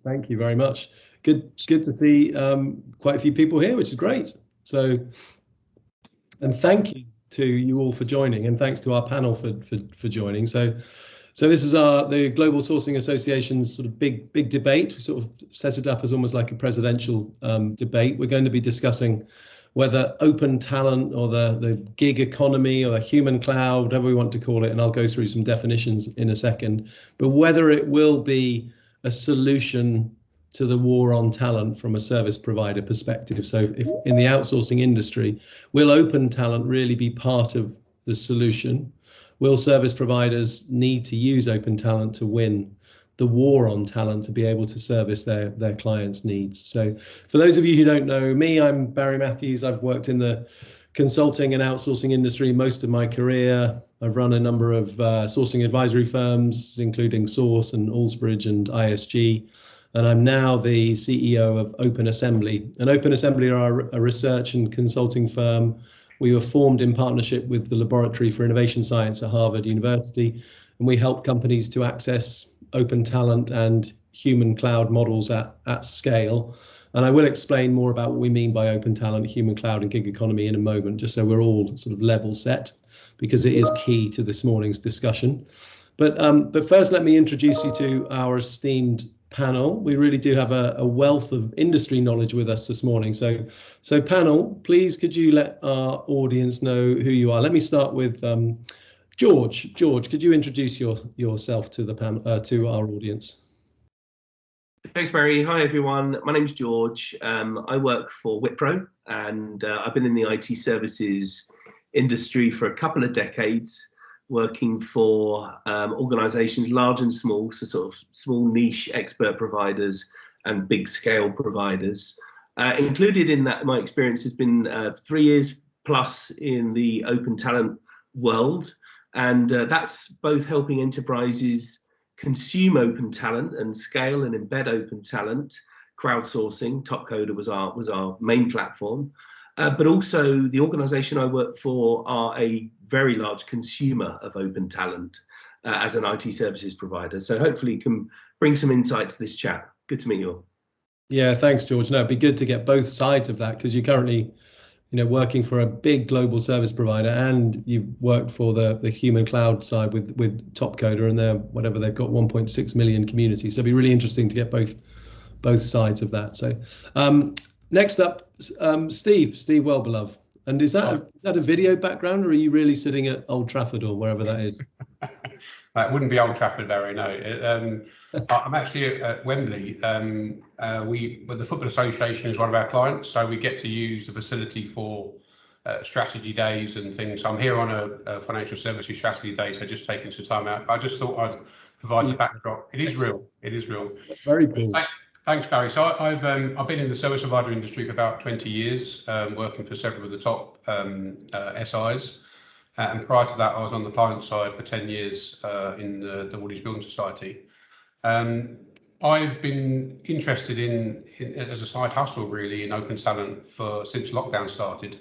Thank you very much. Good to see quite a few people here, which is great. So, and thank you to you all for joining, and thanks to our panel for joining. So this is the Global Sourcing Association's sort of big debate. We sort of set it up as almost like a presidential debate. We're going to be discussing whether open talent or the gig economy or the human cloud, whatever we want to call it, and I'll go through some definitions in a second, but whether it will be a solution to the war on talent from a service provider perspective. So if in the outsourcing industry, will open talent really be part of the solution? Will service providers need to use open talent to win the war on talent to be able to service their clients' needs? So for those of you who don't know me, I'm Barry Matthews. I've worked in the consulting and outsourcing industry most of my career. I've run a number of sourcing advisory firms, including Source and Allsbridge and ISG. And I'm now the CEO of Open Assembly. And Open Assembly are a research and consulting firm. We were formed in partnership with the Laboratory for Innovation Science at Harvard University, and we help companies to access open talent and human cloud models at scale. And I will explain more about what we mean by open talent, human cloud, and gig economy in a moment, just so we're all sort of level set, because it is key to this morning's discussion. But first, let me introduce you to our esteemed panel. We really do have a wealth of industry knowledge with us this morning. So panel, please could you let our audience know who you are? Let me start with George. George, could you introduce yourself to the panel, to our audience? Thanks, Barry. Hi, everyone. My name's George. I work for Wipro, and I've been in the IT services industry for a couple of decades, working for organizations large and small, so sort of small niche expert providers and big scale providers. Included in that, my experience has been 3 years plus in the open talent world. And that's both helping enterprises consume open talent and scale and embed open talent. Crowdsourcing, Topcoder was our main platform. But also the organization I work for are a very large consumer of open talent as an IT services provider. So hopefully you can bring some insight to this chat. Good to meet you all. Yeah, thanks, George. No, it'd be good to get both sides of that, because you're currently, working for a big global service provider, and you've worked for the human cloud side with Topcoder, and whatever they've got 1.6 million communities. So it'd be really interesting to get both sides of that. So next up, Steve Wellbeloved. And is that a video background, or are you really sitting at Old Trafford or wherever that is? It wouldn't be Old Trafford, Barry, no. I'm actually at Wembley. The Football Association is one of our clients, so we get to use the facility for strategy days and things. So I'm here on a financial services strategy day, so just taking some time out. I just thought I'd provide the backdrop. It is real. It is real. Very cool. Thanks, Barry. So I've been in the service provider industry for about 20 years, working for several of the top SIs. And prior to that, I was on the client side for 10 years in the Woolwich Building Society. I've been interested in as a side hustle, really, in open talent since lockdown started.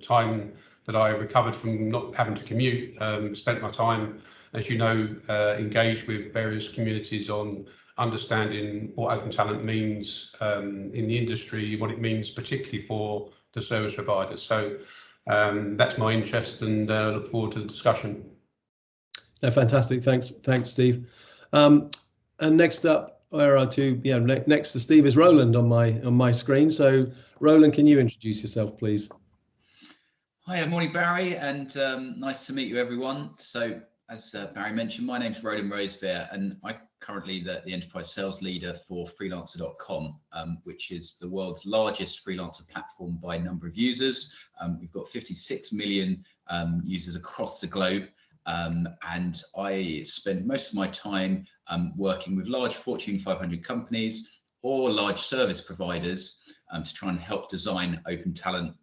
Time that I recovered from not having to commute, spent my time, as you know, engaged with various communities on understanding what open talent means in the industry, what it means particularly for the service providers. So that's my interest, and look forward to the discussion. No, fantastic. Thanks, Steve. And next up, next to Steve is Roland on my screen. So Roland, can you introduce yourself, please? Hi, morning, Barry, and nice to meet you, everyone. So as Barry mentioned, my name's Roland Rosevear, and I'm currently the enterprise sales leader for freelancer.com, which is the world's largest freelancer platform by number of users. We've got 56 million users across the globe, and I spend most of my time working with large Fortune 500 companies or large service providers to try and help design open talent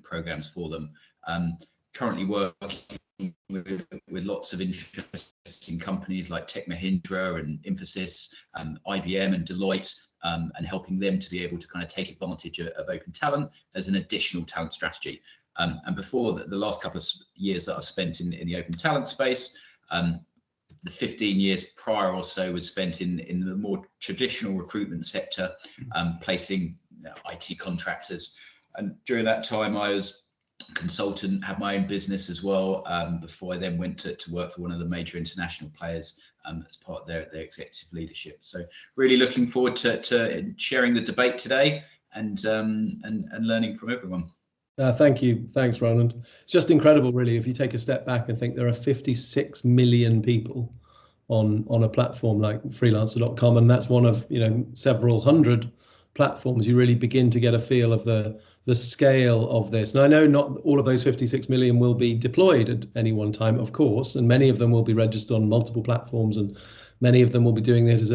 programs for them. Currently working with lots of interesting companies like Tech Mahindra and Infosys, IBM and Deloitte, and helping them to be able to kind of take advantage of open talent as an additional talent strategy. And before the last couple of years that I've spent in the open talent space, the 15 years prior or so was spent in the more traditional recruitment sector, placing IT contractors. And during that time, I was a consultant, had my own business as well, before I then went to work for one of the major international players as part of their executive leadership. So really looking forward to sharing the debate today and learning from everyone. Thank you. Thanks, Roland. It's just incredible, really, if you take a step back and think there are 56 million people on a platform like freelancer.com, and that's one of several hundred platforms. You really begin to get a feel of the scale of this. And I know not all of those 56 million will be deployed at any one time, of course, and many of them will be registered on multiple platforms, and many of them will be doing it as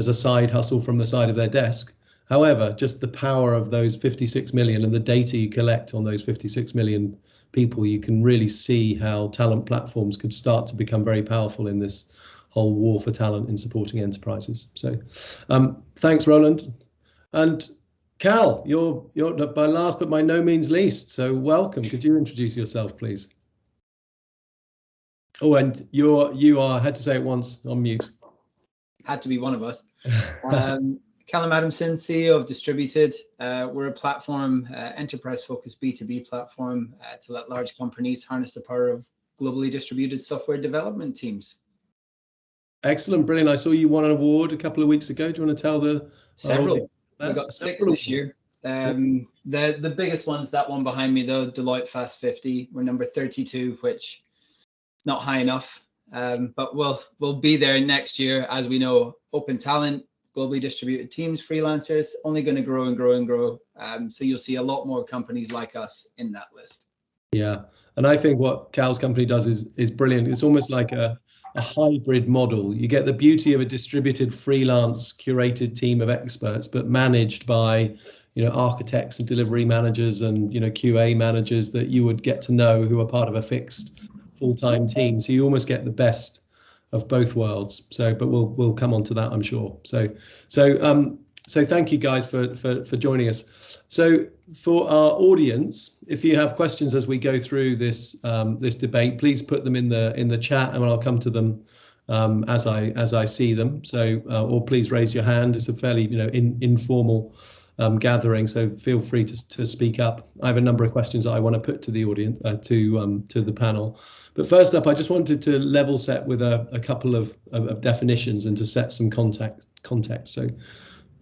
a side hustle from the side of their desk. However, just the power of those 56 million and the data you collect on those 56 million people, you can really see how talent platforms could start to become very powerful in this whole war for talent in supporting enterprises. So thanks, Roland. And Cal, you're by last but by no means least. So welcome. Could you introduce yourself, please? Oh, and you are, I had to say it once, on mute. Had to be one of us. Callum Adamson, CEO of Distributed. We're a platform, enterprise-focused B2B platform to let large companies harness the power of globally distributed software development teams. Excellent, brilliant. I saw you won an award a couple of weeks ago. Do you want to tell the... Several. We got 6 this year. The biggest one's that one behind me, though, Deloitte Fast 50. We're number 32, which not high enough, but we'll be there next year. As we know, open talent, globally distributed teams, freelancers, only going to grow and grow and grow. So you'll see a lot more companies like us in that list. Yeah, and I think what Cal's company does is brilliant. It's almost like a hybrid model. You get the beauty of a distributed freelance curated team of experts, but managed by architects and delivery managers and QA managers that you would get to know, who are part of a fixed full-time team. So you almost get the best of both worlds. So, but we'll come on to that, I'm sure. So thank you guys for joining us. So for our audience, if you have questions as we go through this debate, please put them in the chat, and I'll come to them as I see them. So or please raise your hand. It's a fairly informal gathering, so feel free to speak up. I have a number of questions that I want to put to the audience, to the panel. But first up, I just wanted to level set with a couple of definitions and to set some context. So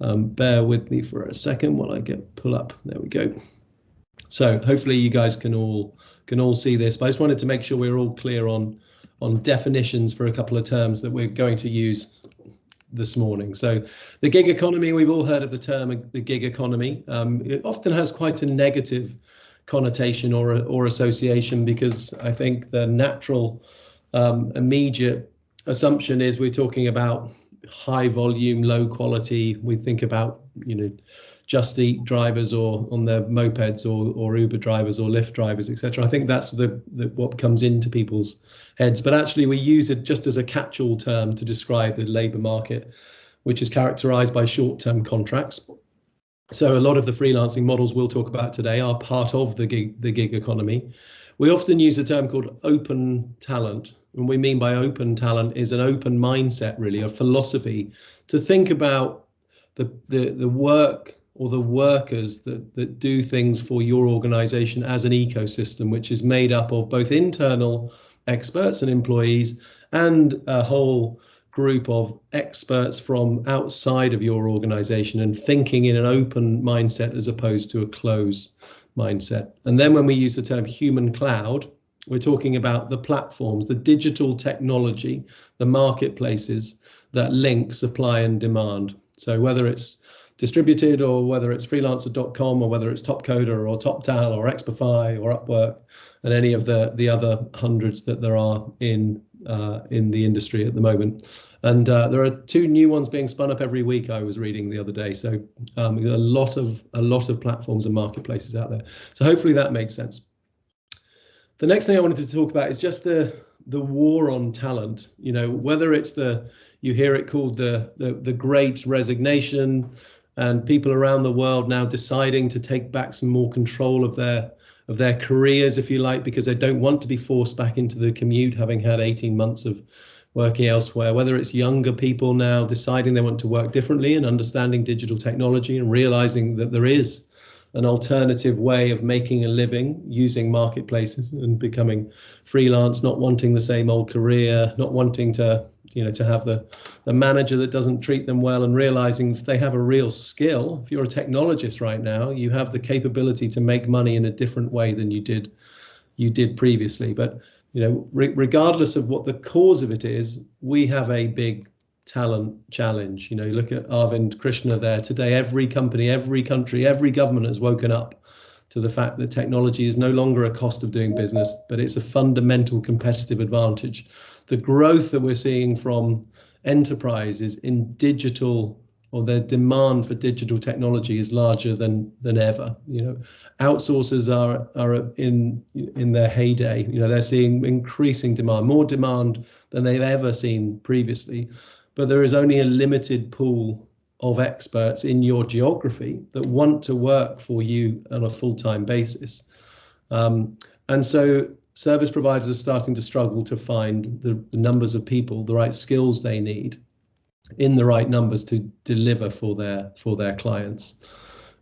bear with me for a second while I pull up. There we go. So hopefully you guys can all see this. But I just wanted to make sure we're all clear on definitions for a couple of terms that we're going to use this morning. So the gig economy, we've all heard of the term, the gig economy. It often has quite a negative connotation or association, because I think the natural immediate assumption is we're talking about high volume, low quality. We think about Just Eat drivers or on their mopeds or Uber drivers or Lyft drivers, etc. I think that's what comes into people's heads. But actually we use it just as a catch-all term to describe the labour market, which is characterised by short-term contracts. So a lot of the freelancing models we'll talk about today are part of the gig economy. We often use a term called open talent. And what we mean by open talent is an open mindset, really, a philosophy to think about the work or the workers that do things for your organization as an ecosystem, which is made up of both internal experts and employees and a whole group of experts from outside of your organization, and thinking in an open mindset as opposed to a closed mindset. And then when we use the term human cloud, we're talking about the platforms, the digital technology, the marketplaces that link supply and demand. So whether it's Distributed or whether it's freelancer.com or whether it's Topcoder or TopTal or Expify or Upwork and any of the other hundreds that there are in the industry at the moment. And there are 2 new ones being spun up every week, I was reading the other day. So we've got a lot of platforms and marketplaces out there. So hopefully that makes sense. The next thing I wanted to talk about is just the war on talent. Whether it's you hear it called the Great Resignation, and people around the world now deciding to take back some more control of their careers, if you like, because they don't want to be forced back into the commute, having had 18 months of working elsewhere, whether it's younger people now deciding they want to work differently and understanding digital technology and realizing that there is an alternative way of making a living using marketplaces and becoming freelance, not wanting the same old career, not wanting to, to have the manager that doesn't treat them well, and realizing if they have a real skill. If you're a technologist right now, you have the capability to make money in a different way than you did previously. But regardless of what the cause of it is, we have a big talent challenge. Look at Arvind Krishna there today. Every company, every country, every government has woken up to the fact that technology is no longer a cost of doing business, but it's a fundamental competitive advantage. The growth that we're seeing from enterprises in digital, or their demand for digital technology, is larger than ever. Outsourcers are in their heyday. They're seeing increasing demand, more demand than they've ever seen previously. But there is only a limited pool of experts in your geography that want to work for you on a full-time basis. And so service providers are starting to struggle to find the numbers of people, the right skills they need in the right numbers to deliver for their clients.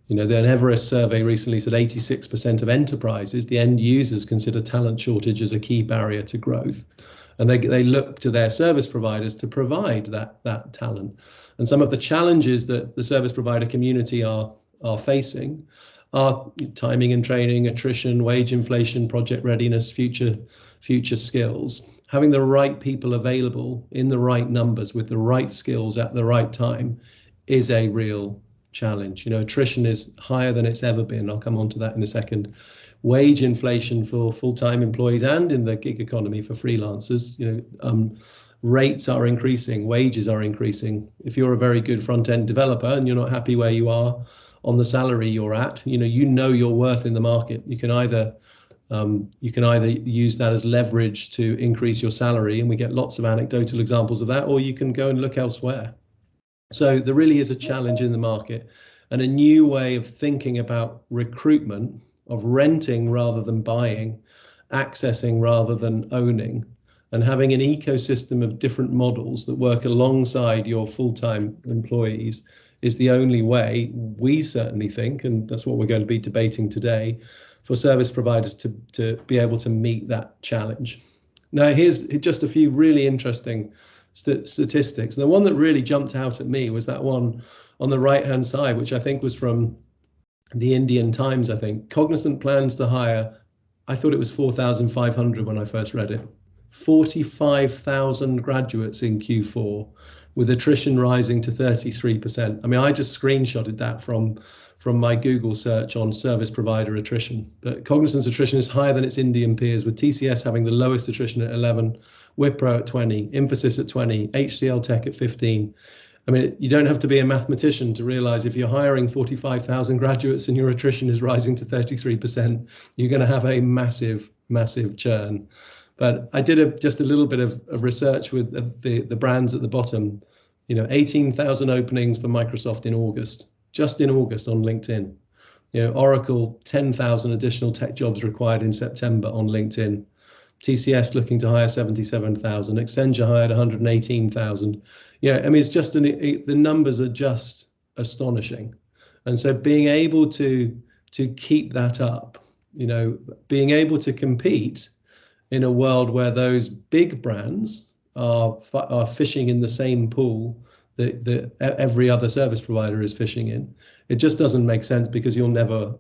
The Everest survey recently said 86% of enterprises, the end users, consider talent shortage as a key barrier to growth. And they look to their service providers to provide that talent. And some of the challenges that the service provider community are facing are timing and training, attrition, wage inflation, project readiness, future skills. Having the right people available in the right numbers with the right skills at the right time is a real challenge. Attrition is higher than it's ever been. I'll come on to that in a second. Wage inflation for full-time employees and in the gig economy for freelancers, rates are increasing, wages are increasing. If you're a very good front-end developer and you're not happy where you are on the salary you're at, you know your worth in the market. You can either use that as leverage to increase your salary, and we get lots of anecdotal examples of that, or you can go and look elsewhere. So there really is a challenge in the market, and a new way of thinking about recruitment, of renting rather than buying, accessing rather than owning, and having an ecosystem of different models that work alongside your full-time employees is the only way, we certainly think, and that's what we're going to be debating today, for service providers to be able to meet that challenge. Now, here's just a few really interesting statistics. The one that really jumped out at me was that one on the right-hand side, which I think was from the Indian Times, I think. Cognizant plans to hire, I thought it was 4,500 when I first read it. 45,000 graduates in Q4, with attrition rising to 33%. I mean, I just screenshotted that from my Google search on service provider attrition. But Cognizant's attrition is higher than its Indian peers, with TCS having the lowest attrition at 11, Wipro at 20, Infosys at 20, HCL Tech at 15. I mean, you don't have to be a mathematician to realize if you're hiring 45,000 graduates and your attrition is rising to 33%, you're going to have a massive, massive churn. But I did just a little bit of research with the brands at the bottom. 18,000 openings for Microsoft in August, just in August on LinkedIn. Oracle, 10,000 additional tech jobs required in September on LinkedIn. TCS looking to hire 77,000. Accenture hired 118,000. I mean, it's just the numbers are just astonishing. And so being able to keep that up, being able to compete in a world where those big brands are fishing in the same pool that every other service provider is fishing in, it just doesn't make sense, because you'll never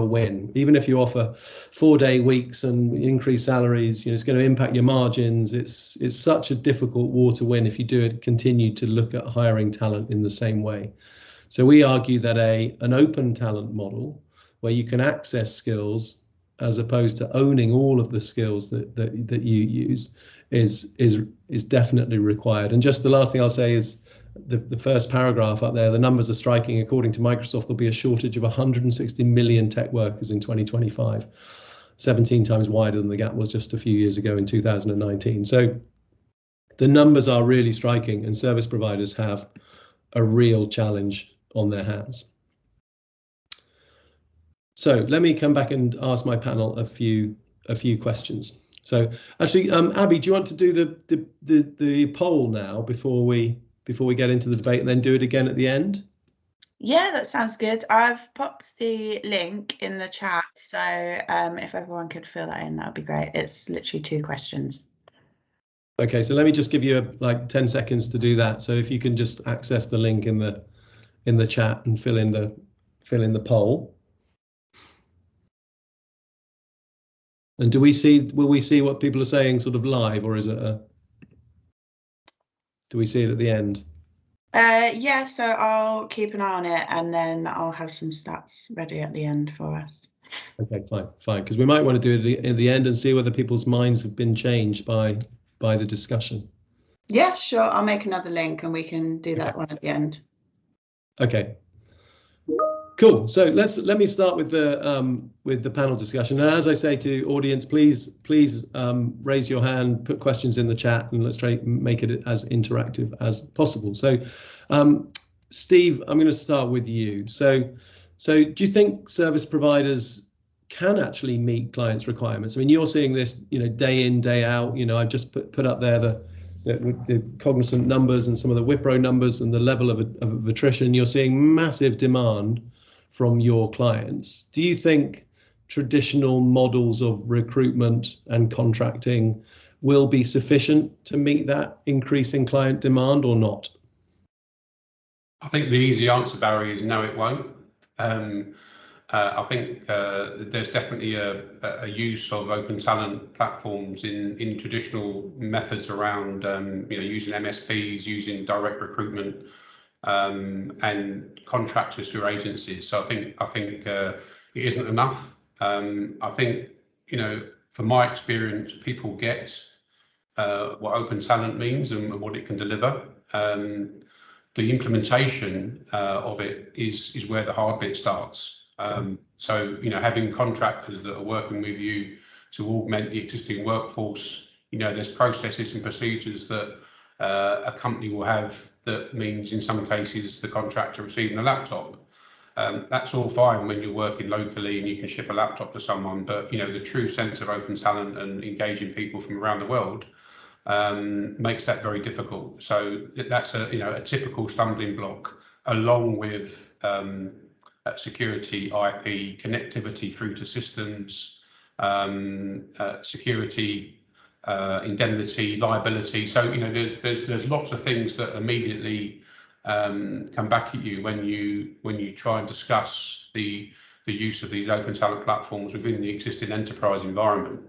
win. Even if you offer 4-day weeks and increase salaries, it's going to impact your margins. It's such a difficult war to win if you continue to look at hiring talent in the same way. So we argue that an open talent model where you can access skills as opposed to owning all of the skills that you use is definitely required. And just the last thing I'll say is the first paragraph up there, the numbers are striking. According to Microsoft, there'll be a shortage of 160 million tech workers in 2025, 17 times wider than the gap was just a few years ago in 2019. So the numbers are really striking, and service providers have a real challenge on their hands. So let me come back and ask my panel a few questions. So actually, Abby, do you want to do the poll now before we get into the debate, and then do it again at the end? Yeah, that sounds good. I've popped the link in the chat, so if everyone could fill that in, that would be great. It's literally 2 questions. Okay, so let me just give you like 10 seconds to do that. So if you can just access the link in the chat and fill in the poll. And will we see what people are saying sort of live, or is it do we see it at the end? Yeah, so I'll keep an eye on it, and then I'll have some stats ready at the end for us. Okay, fine, because we might want to do it at the end and see whether people's minds have been changed by the discussion. Yeah, sure. I'll make another link and we can do that one at the end. Okay. Cool. So let me start with the panel discussion. And as I say to audience, please raise your hand, put questions in the chat, and let's try to make it as interactive as possible. So, Steve, I'm going to start with you. So do you think service providers can actually meet clients' requirements? I mean, you're seeing this, day in, day out. I've just put up there the Cognizant numbers and some of the Wipro numbers and the level of attrition. You're seeing massive demand from your clients. Do you think traditional models of recruitment and contracting will be sufficient to meet that increasing client demand or not? I think the easy answer, Barry, is no, it won't. I think there's definitely a use of open talent platforms in traditional methods around using MSPs, using direct recruitment, and contractors through agencies. So I think it isn't enough. I think from my experience, people get what open talent means and what it can deliver. The implementation of it is where the hard bit starts. So having contractors that are working with you to augment the existing workforce, there's processes and procedures that a company will have that means in some cases the contractor receiving a laptop. That's all fine when you're working locally and you can ship a laptop to someone, but the true sense of open talent and engaging people from around the world makes that very difficult. So that's a typical stumbling block, along with security, IP, connectivity through to systems, security, indemnity, liability. So there's lots of things that immediately come back at you when you try and discuss the use of these open talent platforms within the existing enterprise environment.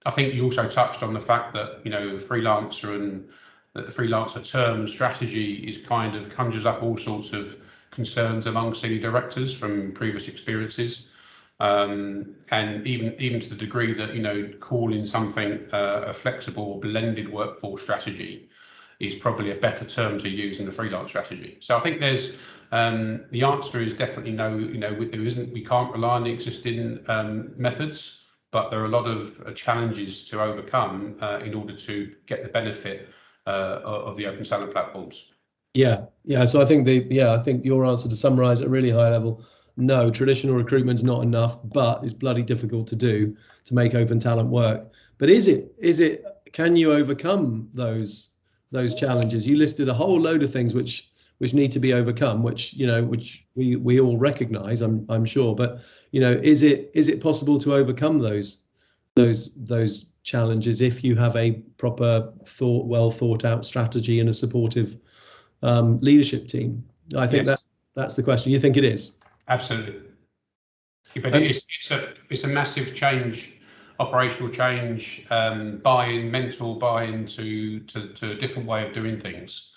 I think you also touched on the fact that freelancer and the freelancer term strategy is kind of conjures up all sorts of concerns among senior directors from previous experiences. And even to the degree that calling something a flexible blended workforce strategy is probably a better term to use than the freelance strategy. So I think there's the answer is definitely no. We can't rely on the existing methods, but there are a lot of challenges to overcome in order to get the benefit of the open talent platforms. Yeah. So I think your answer, to summarize at a really high level, no, traditional recruitment's not enough, but it's bloody difficult to do to make open talent work. But is it? Can you overcome those challenges? You listed a whole load of things which need to be overcome, which we all recognise, I'm sure. But is it possible to overcome those challenges if you have a proper well thought out strategy and a supportive leadership team? I think that's the question. You think it is? Absolutely. But it's a massive change, operational change, mental buy-in to a different way of doing things.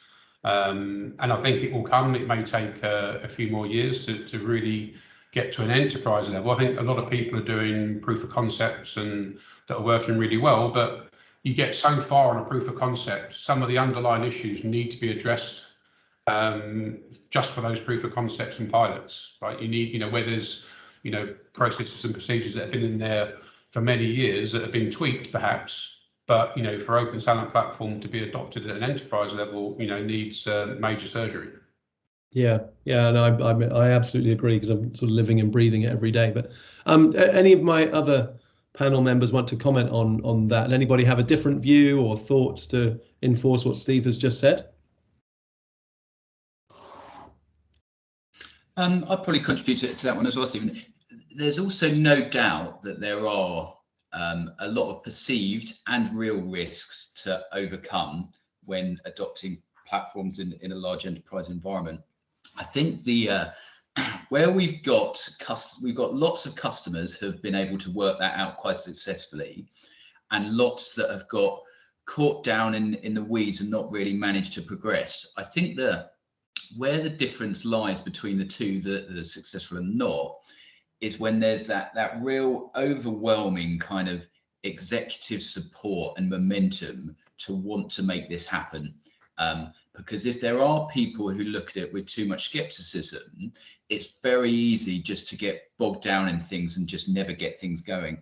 And I think it will come. It may take a few more years to really get to an enterprise level. I think a lot of people are doing proof of concepts and that are working really well, but you get so far on a proof of concept, some of the underlying issues need to be addressed just for those proof of concepts and pilots, right? You need, where there's, processes and procedures that have been in there for many years that have been tweaked perhaps, but, for open talent platform to be adopted at an enterprise level, needs major surgery. Yeah, and I absolutely agree, because I'm sort of living and breathing it every day. But any of my other panel members want to comment on that? Anybody have a different view or thoughts to enforce what Steve has just said? I'd probably contribute to that one as well, Stephen. There's also no doubt that there are a lot of perceived and real risks to overcome when adopting platforms in a large enterprise environment. I think the where we've got lots of customers who have been able to work that out quite successfully, and lots that have got caught down in the weeds and not really managed to progress. I think where the difference lies between the two that are successful and not is when there's that real overwhelming kind of executive support and momentum to want to make this happen. Because if there are people who look at it with too much skepticism, it's very easy just to get bogged down in things and just never get things going.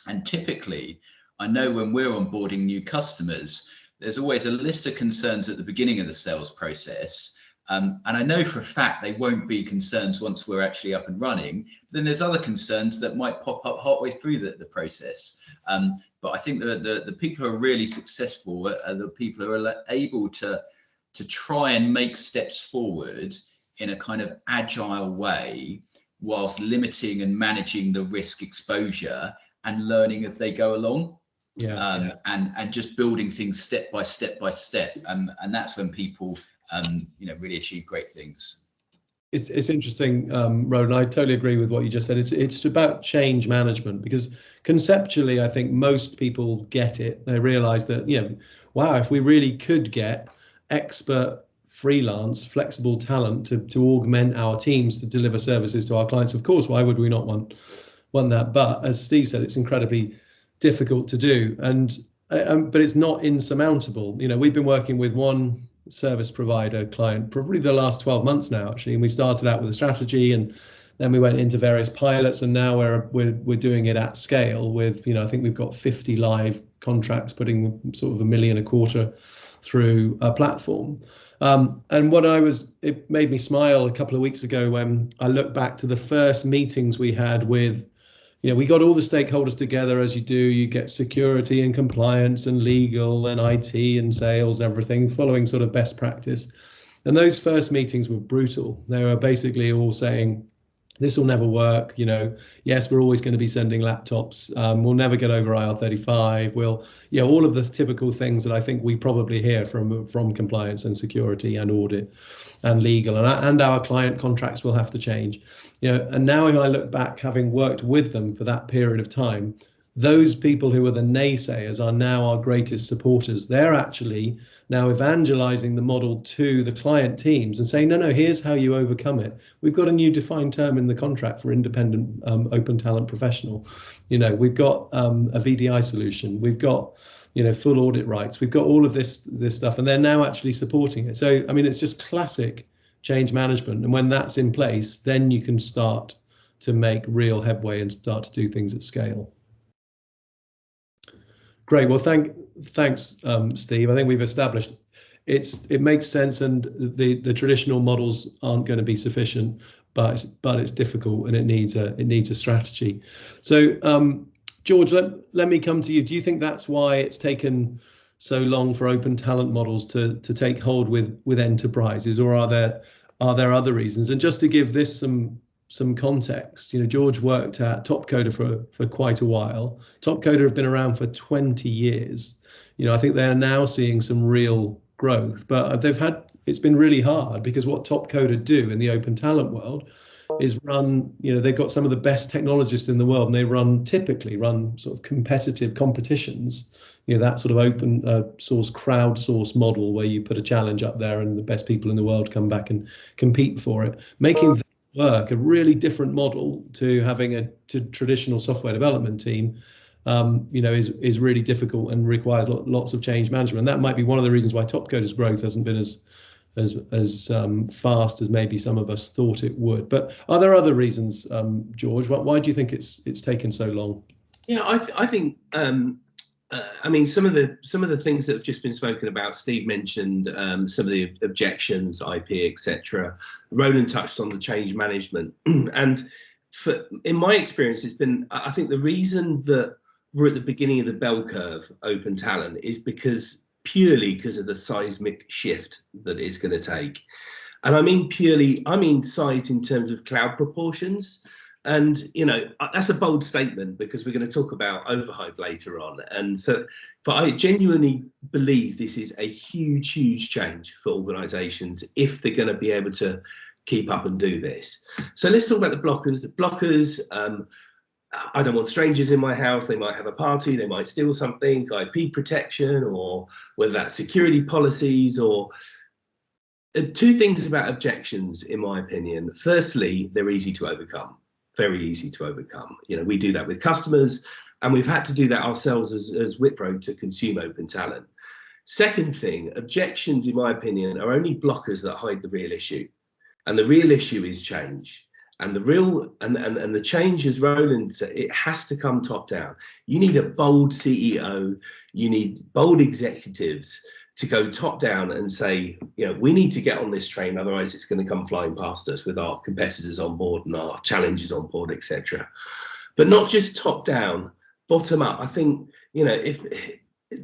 And typically, I know when we're onboarding new customers, there's always a list of concerns at the beginning of the sales process. And I know for a fact they won't be concerns once we're actually up and running. But then there's other concerns that might pop up halfway through the process. But I think the people who are really successful are the people who are able to try and make steps forward in a kind of agile way, whilst limiting and managing the risk exposure and learning as they go along. And just building things step by step by step. And that's when people really achieve great things. It's interesting, Roland. I totally agree with what you just said. It's about change management, because conceptually, I think most people get it. They realize that, wow, if we really could get expert, freelance, flexible talent to augment our teams to deliver services to our clients, of course, why would we not want that? But as Steve said, it's incredibly difficult to do, but it's not insurmountable. We've been working with one service provider client probably the last 12 months now, actually, and we started out with a strategy, and then we went into various pilots, and now we're doing it at scale with, I think we've got 50 live contracts, putting sort of $1 million a quarter through a platform. And it made me smile a couple of weeks ago when I looked back to the first meetings we had with, we got all the stakeholders together, as you do. You get security and compliance and legal and IT and sales, everything, following sort of best practice. And those first meetings were brutal. They were basically all saying, this will never work. Yes, we're always going to be sending laptops. We'll never get over IR35. All of the typical things that I think we probably hear from compliance and security and audit and legal, and our client contracts will have to change. And now if I look back, having worked with them for that period of time, those people who were the naysayers are now our greatest supporters. They're actually now evangelizing the model to the client teams and saying, no, here's how you overcome it. We've got a new defined term in the contract for independent open talent professional. We've got a VDI solution. We've got, full audit rights. We've got all of this stuff, and they're now actually supporting it. So, it's just classic change management. And when that's in place, then you can start to make real headway and start to do things at scale. Great. Well, thanks, Steve. I think we've established it makes sense, and the traditional models aren't going to be sufficient, but it's difficult, and it needs a strategy. So, George, let me come to you. Do you think that's why it's taken so long for open talent models to take hold with enterprises, or are there other reasons? And just to give this some context, George worked at Topcoder for quite a while. Topcoder have been around for 20 years. I think they're now seeing some real growth, but it's been really hard, because what Topcoder do in the open talent world is run, they've got some of the best technologists in the world, and they typically run sort of competitive competitions, that sort of open source crowdsource model where you put a challenge up there and the best people in the world come back and compete for it, making work a really different model to having a traditional software development team. Is really difficult and requires lots of change management. And that might be one of the reasons why Topcoder's growth hasn't been as fast as maybe some of us thought it would. But are there other reasons, George? Why do you think it's taken so long? Yeah, I think some of the things that have just been spoken about. Steve mentioned some of the objections, IP, etc. Roland touched on the change management, and in my experience, it's been, I think the reason that we're at the beginning of the bell curve open talent is purely because of the seismic shift that it's going to take. And I mean size in terms of cloud proportions. And, that's a bold statement because we're going to talk about overhype later on. And so, but I genuinely believe this is a huge, huge change for organizations if they're going to be able to keep up and do this. So let's talk about the blockers. The blockers, I don't want strangers in my house. They might have a party, they might steal something, IP protection, or whether that's security policies, or two things about objections, in my opinion. Firstly, they're easy to overcome. Very easy to overcome. We do that with customers, and we've had to do that ourselves as Wipro to consume open talent. Second thing, objections, in my opinion, are only blockers that hide the real issue, and the real issue is change. And the real and the change, as Roland said, it has to come top down. You need a bold CEO, you need bold executives to go top down and say, we need to get on this train, otherwise it's going to come flying past us with our competitors on board and our challenges on board, etc. But not just top down, bottom up. I think,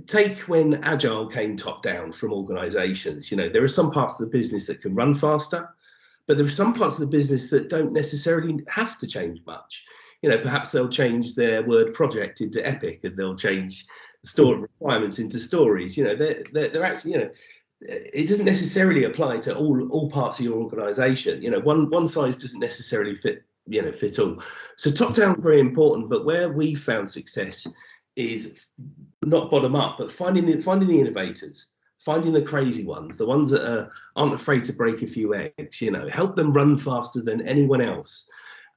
take when Agile came top down from organizations, there are some parts of the business that can run faster, but there are some parts of the business that don't necessarily have to change much. Perhaps they'll change their word project into epic, and they'll change store requirements into stories. They're actually, it doesn't necessarily apply to all parts of your organization. One size doesn't necessarily fit all. So top down is very important, but where we found success is not bottom up, but finding the innovators, finding the crazy ones, the ones that aren't afraid to break a few eggs. Help them run faster than anyone else,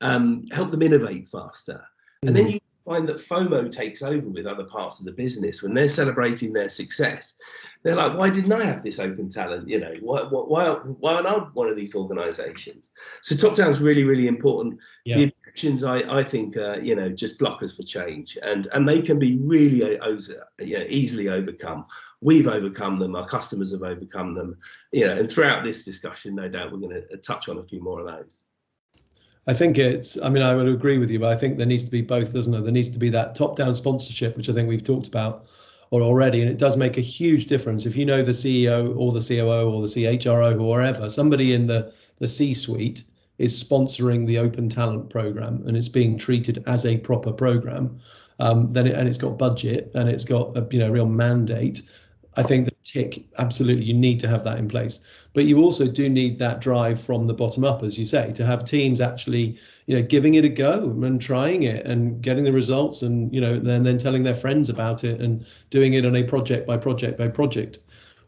help them innovate faster. And then you find that FOMO takes over with other parts of the business when they're celebrating their success. They're like, why didn't I have this open talent? Why aren't I one of these organizations? So top down is really, really important. Yeah. The objections, I think, are, just blockers for change, and they can be really easily overcome. We've overcome them, our customers have overcome them, and throughout this discussion, no doubt, we're going to touch on a few more of those. I think I would agree with you, but I think there needs to be both, doesn't there? There needs to be that top-down sponsorship, which I think we've talked about already, and it does make a huge difference. If the CEO or the COO or the CHRO or wherever, somebody in the C-suite is sponsoring the open talent program and it's being treated as a proper program, then it's got budget and it's got a real mandate, I think the tick, absolutely, you need to have that in place. But you also do need that drive from the bottom up, as you say, to have teams actually, giving it a go and trying it and getting the results, and then telling their friends about it and doing it on a project by project by project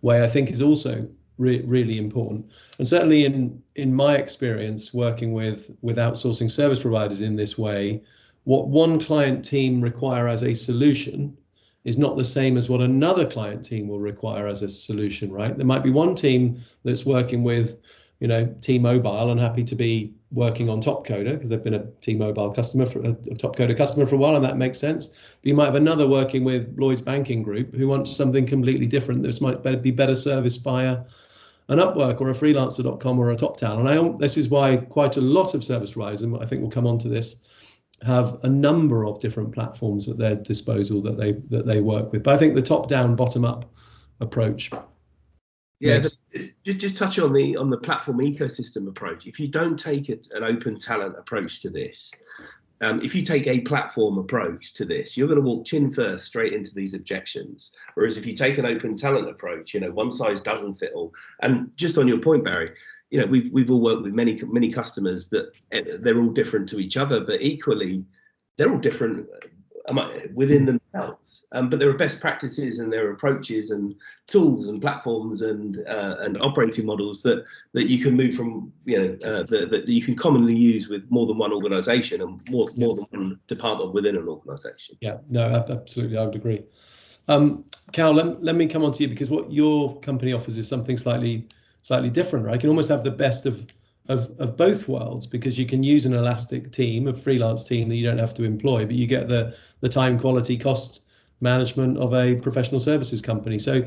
way, I think is also really important. And certainly in my experience working with outsourcing service providers in this way, what one client team require as a solution is not the same as what another client team will require as a solution, right? There might be one team that's working with, T-Mobile and happy to be working on Topcoder because they've been a T-Mobile customer, a Topcoder customer for a while, and that makes sense. But you might have another working with Lloyds Banking Group who wants something completely different. This might be better serviced by an Upwork or a freelancer.com or a TopTal. And this is why quite a lot of service providers, and I think we'll come on to this, have a number of different platforms at their disposal that they work with. But I think the top-down, bottom-up approach. Yeah, just touch on the platform ecosystem approach. If you don't take an open talent approach to this, if you take a platform approach to this, you're going to walk chin first straight into these objections. Whereas if you take an open talent approach, one size doesn't fit all. And just on your point, Barry, we've all worked with many customers that they're all different to each other, but equally they're all different within themselves. But there are best practices and there are approaches and tools and platforms and operating models that you can move from, that you can commonly use with more than one organisation and more than one department within an organisation. Yeah, no, absolutely, I would agree. Cal, let me come on to you, because what your company offers is something slightly different, right? You can almost have the best of both worlds, because you can use an elastic team, a freelance team that you don't have to employ, but you get the time, quality, cost management of a professional services company. So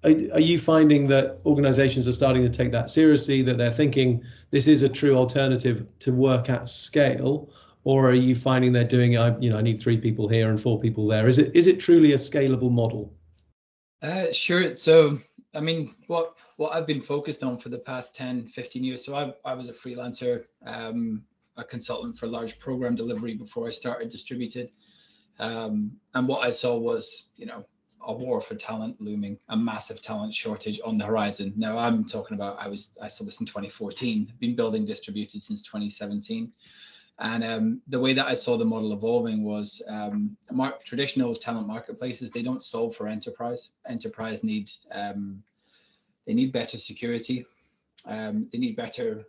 are you finding that organizations are starting to take that seriously, that they're thinking this is a true alternative to work at scale? or are you finding they're doing, I need 3 people here and 4 people there? Is it truly a scalable model? Sure. So, I mean, what I've been focused on for the past 10, 15 years. So I was a freelancer, a consultant for large program delivery before I started Distributed. And what I saw was, a war for talent looming, a massive talent shortage on the horizon. Now I'm talking about, I saw this in 2014, been building Distributed since 2017. And the way that I saw the model evolving was traditional talent marketplaces, they don't solve for enterprise. Enterprise they need better security. They need better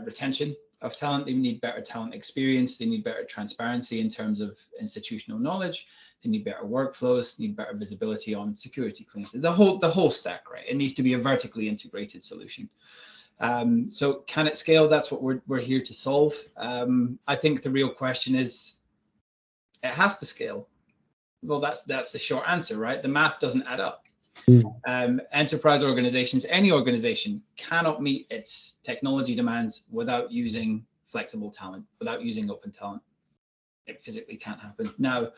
retention of talent. They need better talent experience. They need better transparency in terms of institutional knowledge. They need better workflows, need better visibility on security clearances, the whole stack, right? It needs to be a vertically integrated solution. So can it scale? That's what we're here to solve. I think the real question is, it has to scale. Well, that's the short answer, right? The math doesn't add up. Enterprise organizations, any organization, cannot meet its technology demands without using flexible talent, without using open talent. It physically can't happen. Now,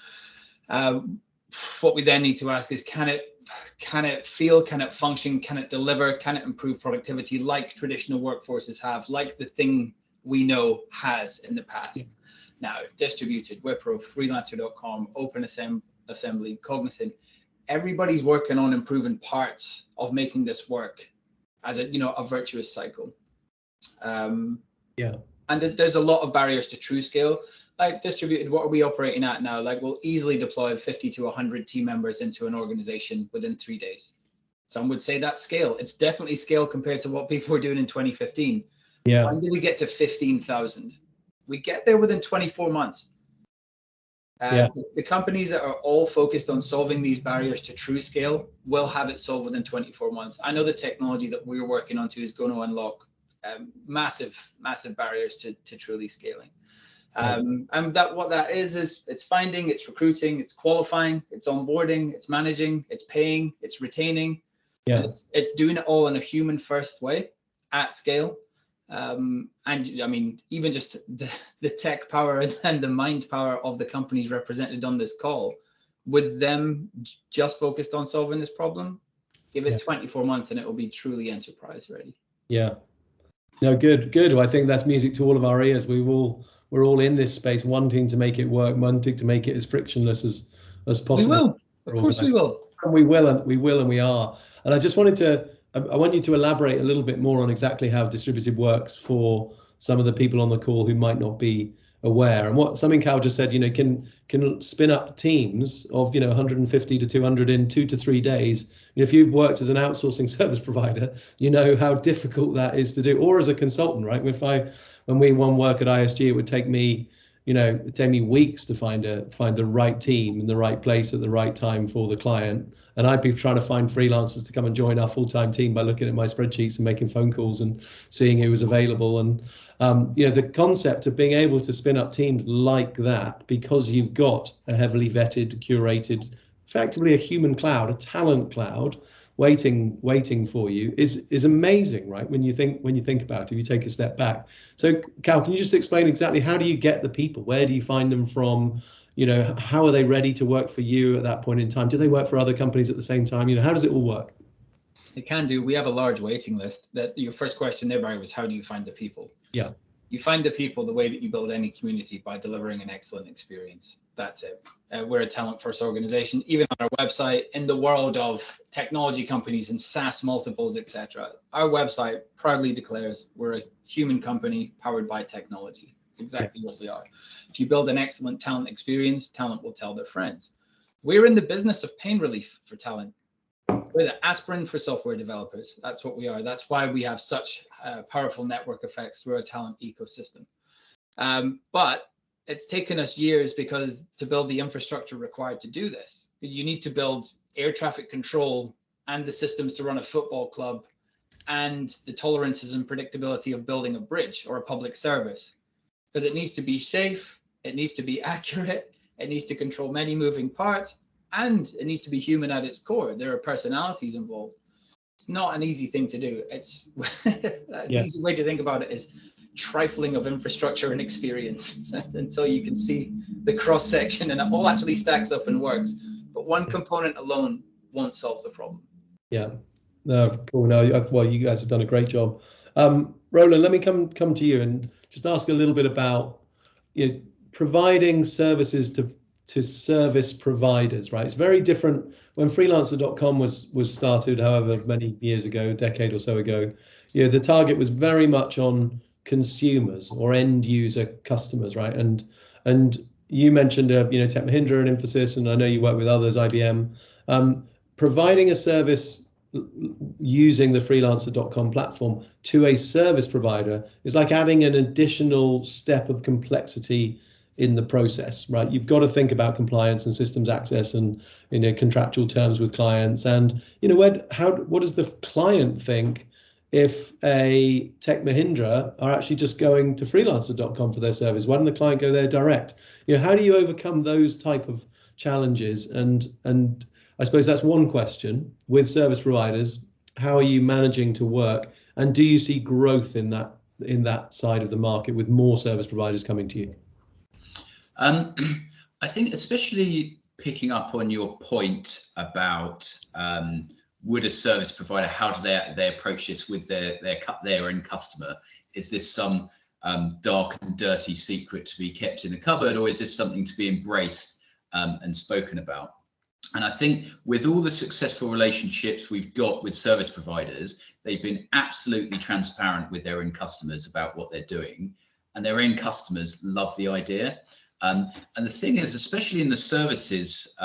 what we then need to ask is, can it feel, can it function, can it deliver, can it improve productivity like traditional workforces have, like the thing we know has in the past? Yeah. Now, Distributed, Wipro, Freelancer.com, OpenAssembly, Cognizant, everybody's working on improving parts of making this work as a virtuous cycle. And there's a lot of barriers to true scale. Like Distributed, what are we operating at now? Like, we'll easily deploy 50 to 100 team members into an organization within 3 days. Some would say that's scale. It's definitely scale compared to what people were doing in 2015. Yeah. When did we get to 15,000? We get there within 24 months. The companies that are all focused on solving these barriers to true scale will have it solved within 24 months. I know the technology that we're working on is going to unlock massive barriers to truly scaling. And what that is it's finding, it's recruiting, it's qualifying, it's onboarding, it's managing, it's paying, it's retaining. Yeah. It's doing it all in a human first way at scale. And I mean, even just the tech power and the mind power of the companies represented on this call, with them just focused on solving this problem, give it 24 months and it will be truly enterprise ready. Yeah. No, good. Well, I think that's music to all of our ears. We're all in this space, wanting to make it work, wanting to make it as frictionless as possible. We will, of course, we will. And we are. And I just I want you to elaborate a little bit more on exactly how Distributed works for some of the people on the call who might not be aware. And something Cal just said, can spin up teams of 150 to 200 in 2 to 3 days. If you've worked as an outsourcing service provider, you know how difficult that is to do, or as a consultant, right? When we won work at ISG, it would take me weeks to find the right team in the right place at the right time for the client. And I'd be trying to find freelancers to come and join our full-time team by looking at my spreadsheets and making phone calls and seeing who was available. And the concept of being able to spin up teams like that, because you've got a heavily vetted, curated, effectively a human cloud, a talent cloud, waiting for you is amazing, right? When you think about it, if you take a step back. So Cal, can you just explain exactly how do you get the people? Where do you find them from? How are they ready to work for you at that point in time? Do they work for other companies at the same time? How does it all work? It can do. We have a large waiting list. That your first question there, Barry, was how do you find the people? Yeah. You find the people the way that you build any community, by delivering an excellent experience. That's it. We're a talent-first organization. Even on our website, in the world of technology companies and SaaS multiples, etc., our website proudly declares we're a human company powered by technology. It's exactly what we are. If you build an excellent talent experience, talent will tell their friends. We're in the business of pain relief for talent. We're the aspirin for software developers. That's what we are. That's why we have such powerful network effects through our talent ecosystem. But it's taken us years because to build the infrastructure required to do this, you need to build air traffic control and the systems to run a football club and the tolerances and predictability of building a bridge or a public service, because it needs to be safe, it needs to be accurate, it needs to control many moving parts, and it needs to be human at its core. There are personalities involved. It's not an easy thing to do. It's the easy way to think about it is trifling of infrastructure and experience until you can see the cross section and it all actually stacks up and works. But one component alone won't solve the problem. Yeah, no, cool. No, well, you guys have done a great job. Roland, let me come to you and just ask a little bit about, you know, providing services to service providers, right? It's very different when freelancer.com was started, however many years ago, a decade or so ago. You know, the target was very much on consumers or end user customers, right? And you mentioned, you know, Tech Mahindra and Infosys, and I know you work with others, IBM. Providing a service using the freelancer.com platform to a service provider is like adding an additional step of complexity in the process, right? You've got to think about compliance and systems access and, you know, contractual terms with clients. And, you know, what does the client think if a Tech Mahindra are actually just going to freelancer.com for their service? Why doesn't the client go there direct? You know, how do you overcome those type of challenges? And I suppose that's one question with service providers. How are you managing to work? And do you see growth in that side of the market with more service providers coming to you? I think, especially picking up on your point about would a service provider, how do they approach this with their end customer? Is this some dark and dirty secret to be kept in a cupboard, or is this something to be embraced and spoken about? And I think with all the successful relationships we've got with service providers, they've been absolutely transparent with their end customers about what they're doing, and their end customers love the idea. And the thing is, especially in the services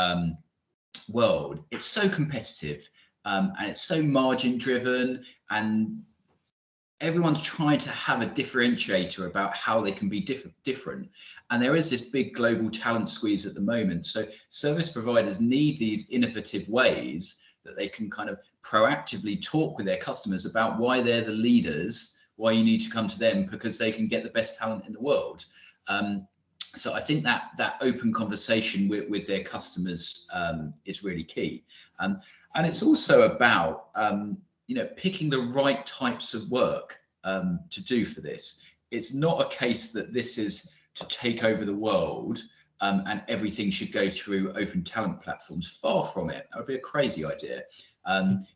world, it's so competitive and it's so margin driven, and everyone's trying to have a differentiator about how they can be different. And there is this big global talent squeeze at the moment. So service providers need these innovative ways that they can kind of proactively talk with their customers about why they're the leaders, why you need to come to them, because they can get the best talent in the world. So I think that open conversation with their customers is really key. And it's also about you know, picking the right types of work to do for this. It's not a case that this is to take over the world and everything should go through open talent platforms. Far from it. That would be a crazy idea.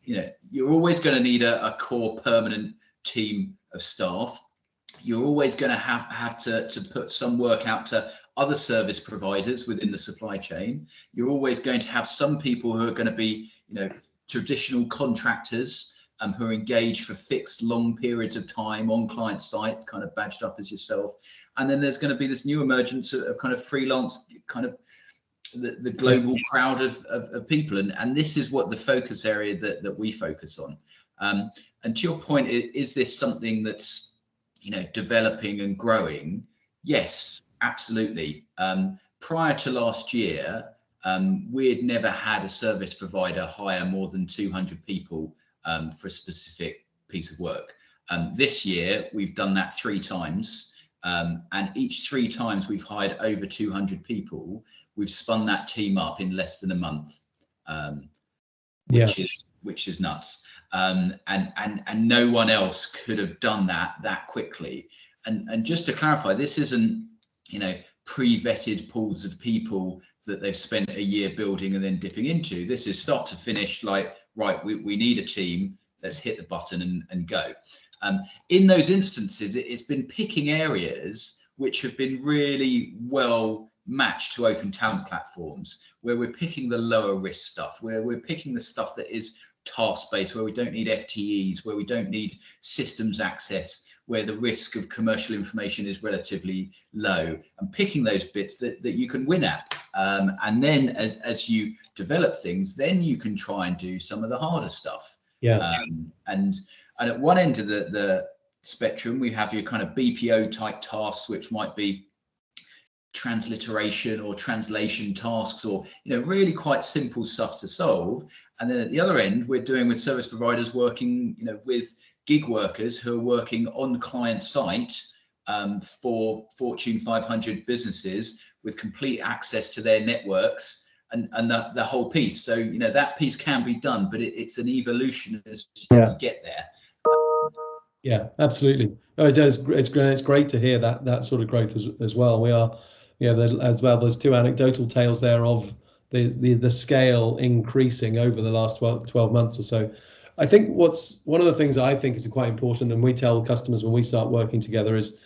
You know, you're always going to need a core permanent team of staff. You're always going to have to put some work out to other service providers within the supply chain. You're always going to have some people who are going to be, you know, traditional contractors who are engaged for fixed long periods of time on client site, kind of badged up as yourself. And then there's going to be this new emergence of kind of freelance, kind of the global crowd of people. And this is what the focus area that we focus on. And to your point, is this something that's, you know, developing and growing? Yes, absolutely. Prior to last year, we'd never had a service provider hire more than 200 people for a specific piece of work. This year, we've done that 3 times. And each 3 times we've hired over 200 people. We've spun that team up in less than a month, which is nuts. And no one else could have done that quickly. And just to clarify, this isn't, you know, pre-vetted pools of people that they've spent a year building and then dipping into. This is start to finish, like, right, we need a team, let's hit the button and go. In those instances, it's been picking areas which have been really well matched to open talent platforms, where we're picking the lower risk stuff, where we're picking the stuff that is task-based, where we don't need FTEs, where we don't need systems access, where the risk of commercial information is relatively low, and picking those bits that you can win at. And then as you develop things, then you can try and do some of the harder stuff. Yeah. And at one end of the spectrum, we have your kind of BPO type tasks, which might be transliteration or translation tasks, or, you know, really quite simple stuff to solve. And then at the other end, we're doing with service providers working, you know, with gig workers who are working on client site for Fortune 500 businesses with complete access to their networks and the whole piece. So, you know, that piece can be done, but it's an evolution as you get there. Yeah, absolutely. Oh, it does. It's great. It's great to hear that sort of growth as well. We are, as well. There's two anecdotal tales there of the scale increasing over the last 12 months or so. I think what's one of the things I think is quite important, and we tell customers when we start working together is,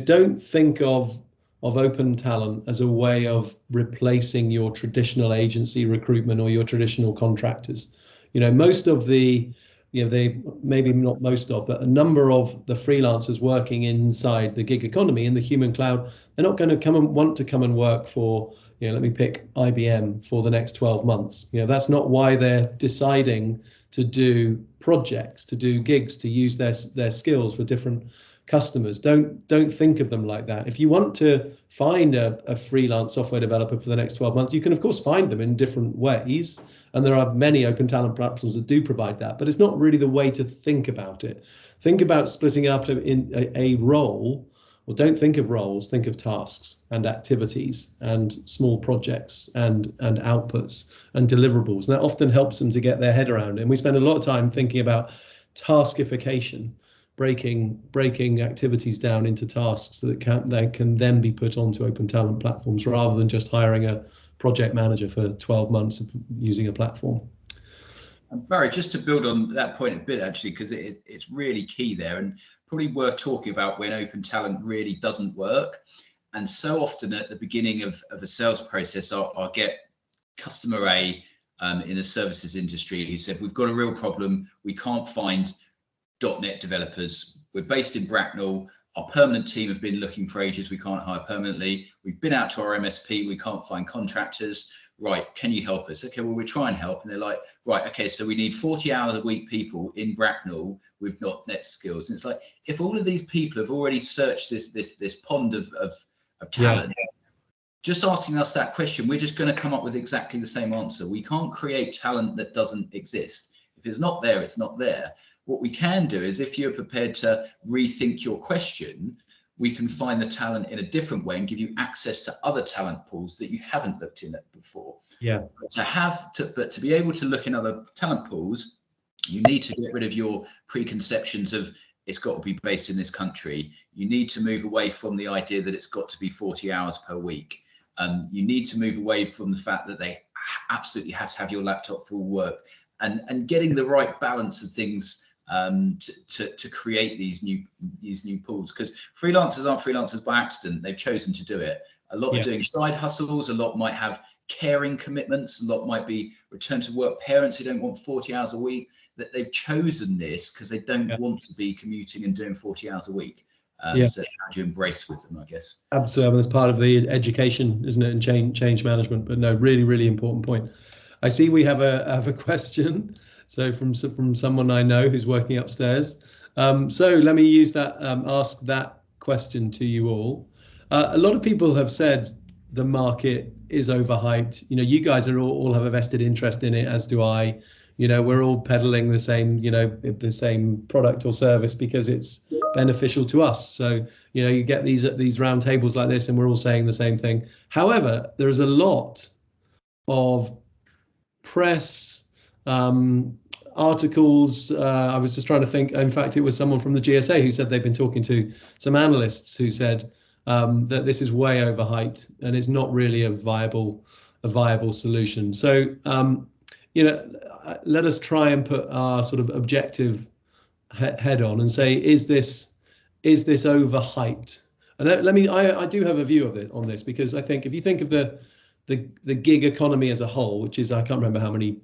don't think of open talent as a way of replacing your traditional agency recruitment or your traditional contractors. Most of the they maybe not most of, but a number of the freelancers working inside the gig economy in the human cloud, they're not going to want to come and work for, let me pick IBM for the next 12 months. That's not why they're deciding to do projects, to do gigs, to use their skills for different customers. Don't think of them like that. If you want to find a freelance software developer for the next 12 months, you can of course find them in different ways. And there are many open talent platforms that do provide that, but it's not really the way to think about it. Think about splitting it up in a role, or don't think of roles, think of tasks and activities and small projects and outputs and deliverables. And that often helps them to get their head around it. And we spend a lot of time thinking about taskification, breaking activities down into tasks that can then be put onto open talent platforms rather than just hiring a project manager for 12 months of using a platform. And Barry, just to build on that point a bit, actually, because it's really key there and probably worth talking about when open talent really doesn't work. And so often at the beginning of a sales process, I'll get customer A in the services industry who said, we've got a real problem. We can't find .NET developers. We're based in Bracknell. Our permanent team have been looking for ages. We can't hire permanently. We've been out to our MSP. We can't find contractors. Right, can you help us? Okay, well, we'll try and help. And they're like, right, okay, so we need 40 hours a week people in Bracknell with .NET skills. And it's like, if all of these people have already searched this pond of talent, just asking us that question, we're just going to come up with exactly the same answer. We can't create talent that doesn't exist. If it's not there, it's not there. What we can do is, if you're prepared to rethink your question, we can find the talent in a different way and give you access to other talent pools that you haven't looked in at before. Yeah. But to be able to look in other talent pools, you need to get rid of your preconceptions of it's got to be based in this country. You need to move away from the idea that it's got to be 40 hours per week. You need to move away from the fact that they absolutely have to have your laptop for work, and getting the right balance of things to create these new pools, because freelancers aren't freelancers by accident. They've chosen to do it. A lot are doing side hustles. A lot might have caring commitments. A lot might be return to work parents who don't want 40 hours a week. That they've chosen this because they don't want to be commuting and doing 40 hours a week. So it's how do you embrace with them, I guess. Absolutely, that's part of the education, isn't it, and change management. But no, really important point. I see we have a question. So from someone I know who's working upstairs. So let me use that, ask that question to you all. A lot of people have said the market is overhyped. You guys are all have a vested interest in it, as do I. We're all peddling the same product or service because it's beneficial to us. So, you get these round tables like this and we're all saying the same thing. However, there's a lot of press, articles. I was just trying to think. In fact, it was someone from the GSA who said they've been talking to some analysts who said that this is way overhyped and it's not really a viable solution. So, let us try and put our sort of objective head on and say, is this overhyped? And I do have a view of it on this, because I think if you think of the gig economy as a whole, which is, I can't remember how many,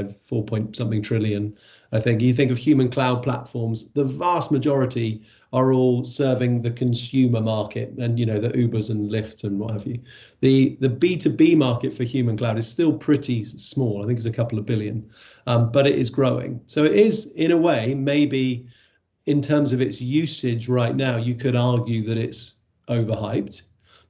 4 point something trillion, I think. You think of human cloud platforms, the vast majority are all serving the consumer market, and the Ubers and Lyfts and what have you. The B2B market for human cloud is still pretty small. I think it's a couple of billion, but it is growing. So it is, in a way, maybe in terms of its usage right now, you could argue that it's overhyped.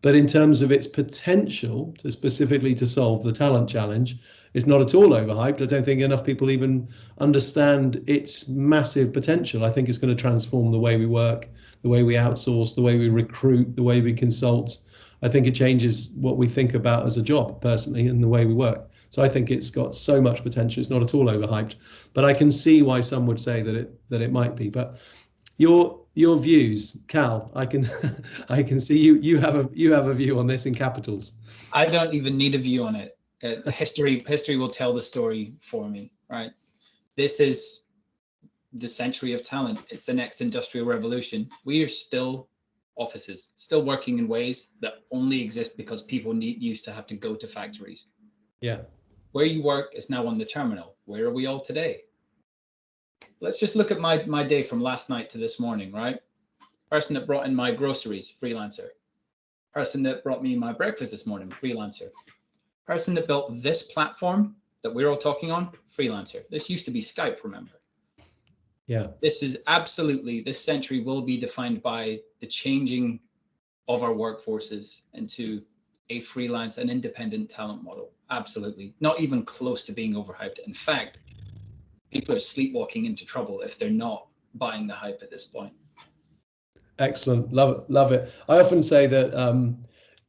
But in terms of its potential to specifically to solve the talent challenge, it's not at all overhyped. I don't think enough people even understand its massive potential. I think it's going to transform the way we work, the way we outsource, the way we recruit, the way we consult. I think it changes what we think about as a job, personally, and the way we work. So I think it's got so much potential. It's not at all overhyped. But I can see why some would say that it might be. But your views, Cal. I can I can see you have a view on this in capitals. I don't even need a view on it. History will tell the story for me, right? This is the century of talent. It's the next industrial revolution. We are still offices, still working in ways that only exist because people used to have to go to factories. Yeah. Where you work is now on the terminal. Where are we all today? Let's just look at my day from last night to this morning, right? Person that brought in my groceries, freelancer. Person that brought me my breakfast this morning, freelancer. Person that built this platform that we're all talking on, freelancer. This used to be Skype, remember? Yeah. This is absolutely, this century will be defined by the changing of our workforces into a freelance and independent talent model. Absolutely. Not even close to being overhyped. In fact, people are sleepwalking into trouble if they're not buying the hype at this point. Excellent. Love it. I often say that,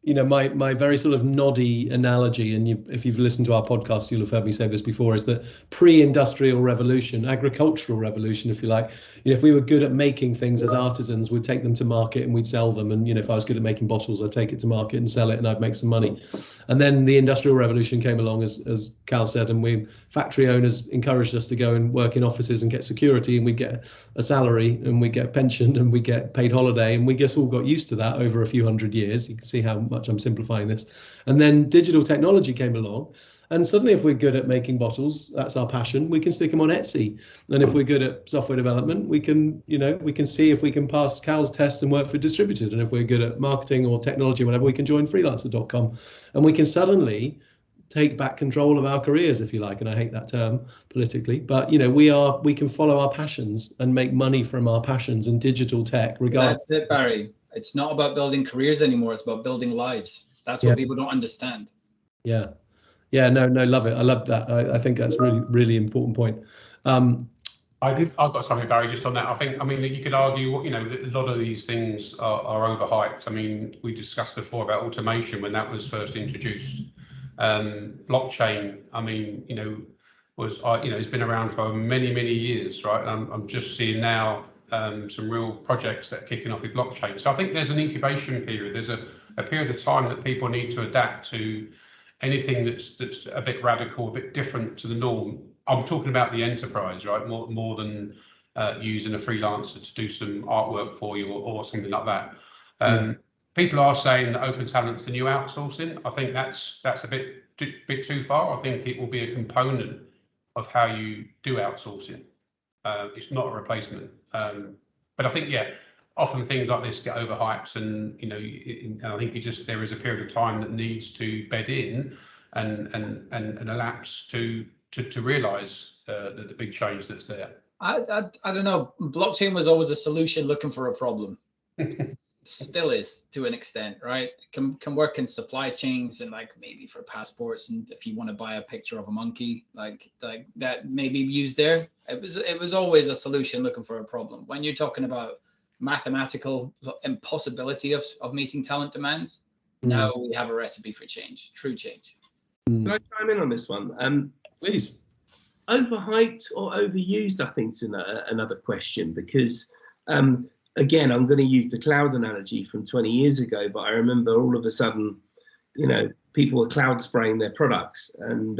you know, my very sort of noddy analogy, and if you've listened to our podcast, you'll have heard me say this before, is that pre-industrial revolution, agricultural revolution, if you like, you know, if we were good at making things as artisans, we'd take them to market and we'd sell them. And, you know, if I was good at making bottles, I'd take it to market and sell it and I'd make some money. And then the industrial revolution came along, as Cal said, and factory owners encouraged us to go and work in offices and get security, and we get a salary and we get pension and we get paid holiday, and we just all got used to that over a few hundred years. You can see how much I'm simplifying this. And then digital technology came along, and suddenly if we're good at making bottles, that's our passion, we can stick them on Etsy. And if we're good at software development, we can, you know, we can see if we can pass Cal's test and work for distributed. And if we're good at marketing or technology or whatever, we can join freelancer.com, and we can suddenly take back control of our careers, if you like. And I hate that term politically, but you know, we can follow our passions and make money from our passions in digital tech, regardless. That's it, Barry. It's not about building careers anymore. It's about building lives. That's what people don't understand. Yeah. No, love it. I love that. I think that's really important point. I've got something, Barry, just on that. I mean, you could argue, you know, that a lot of these things are overhyped. I mean, we discussed before about automation when that was first introduced. Blockchain, I mean, you know, it's been around for many years, right? I'm just seeing now some real projects that are kicking off with blockchain. So I think there's an incubation period. There's a period of time that people need to adapt to anything that's a bit radical, a bit different to the norm. I'm talking about the enterprise, right? More than using a freelancer to do some artwork for you or something like that. People are saying that open talent's the new outsourcing. I think that's a bit too far. I think it will be a component of how you do outsourcing. It's not a replacement. But I think, often things like this get overhyped, and you know, and I think there is a period of time that needs to bed in and elapse to realise the big change that's there. I don't know. Blockchain was always a solution looking for a problem. Still is to an extent, right? Can work in supply chains and like maybe for passports, and if you want to buy a picture of a monkey, like that may be used there. It was always a solution looking for a problem. When you're talking about mathematical impossibility of meeting talent demands, now we have a recipe for change, true change. Can I chime in on this one? Please. Overhyped or overused, I think, is another question, because again, I'm going to use the cloud analogy from 20 years ago, but I remember all of a sudden, you know, people were cloud spraying their products, and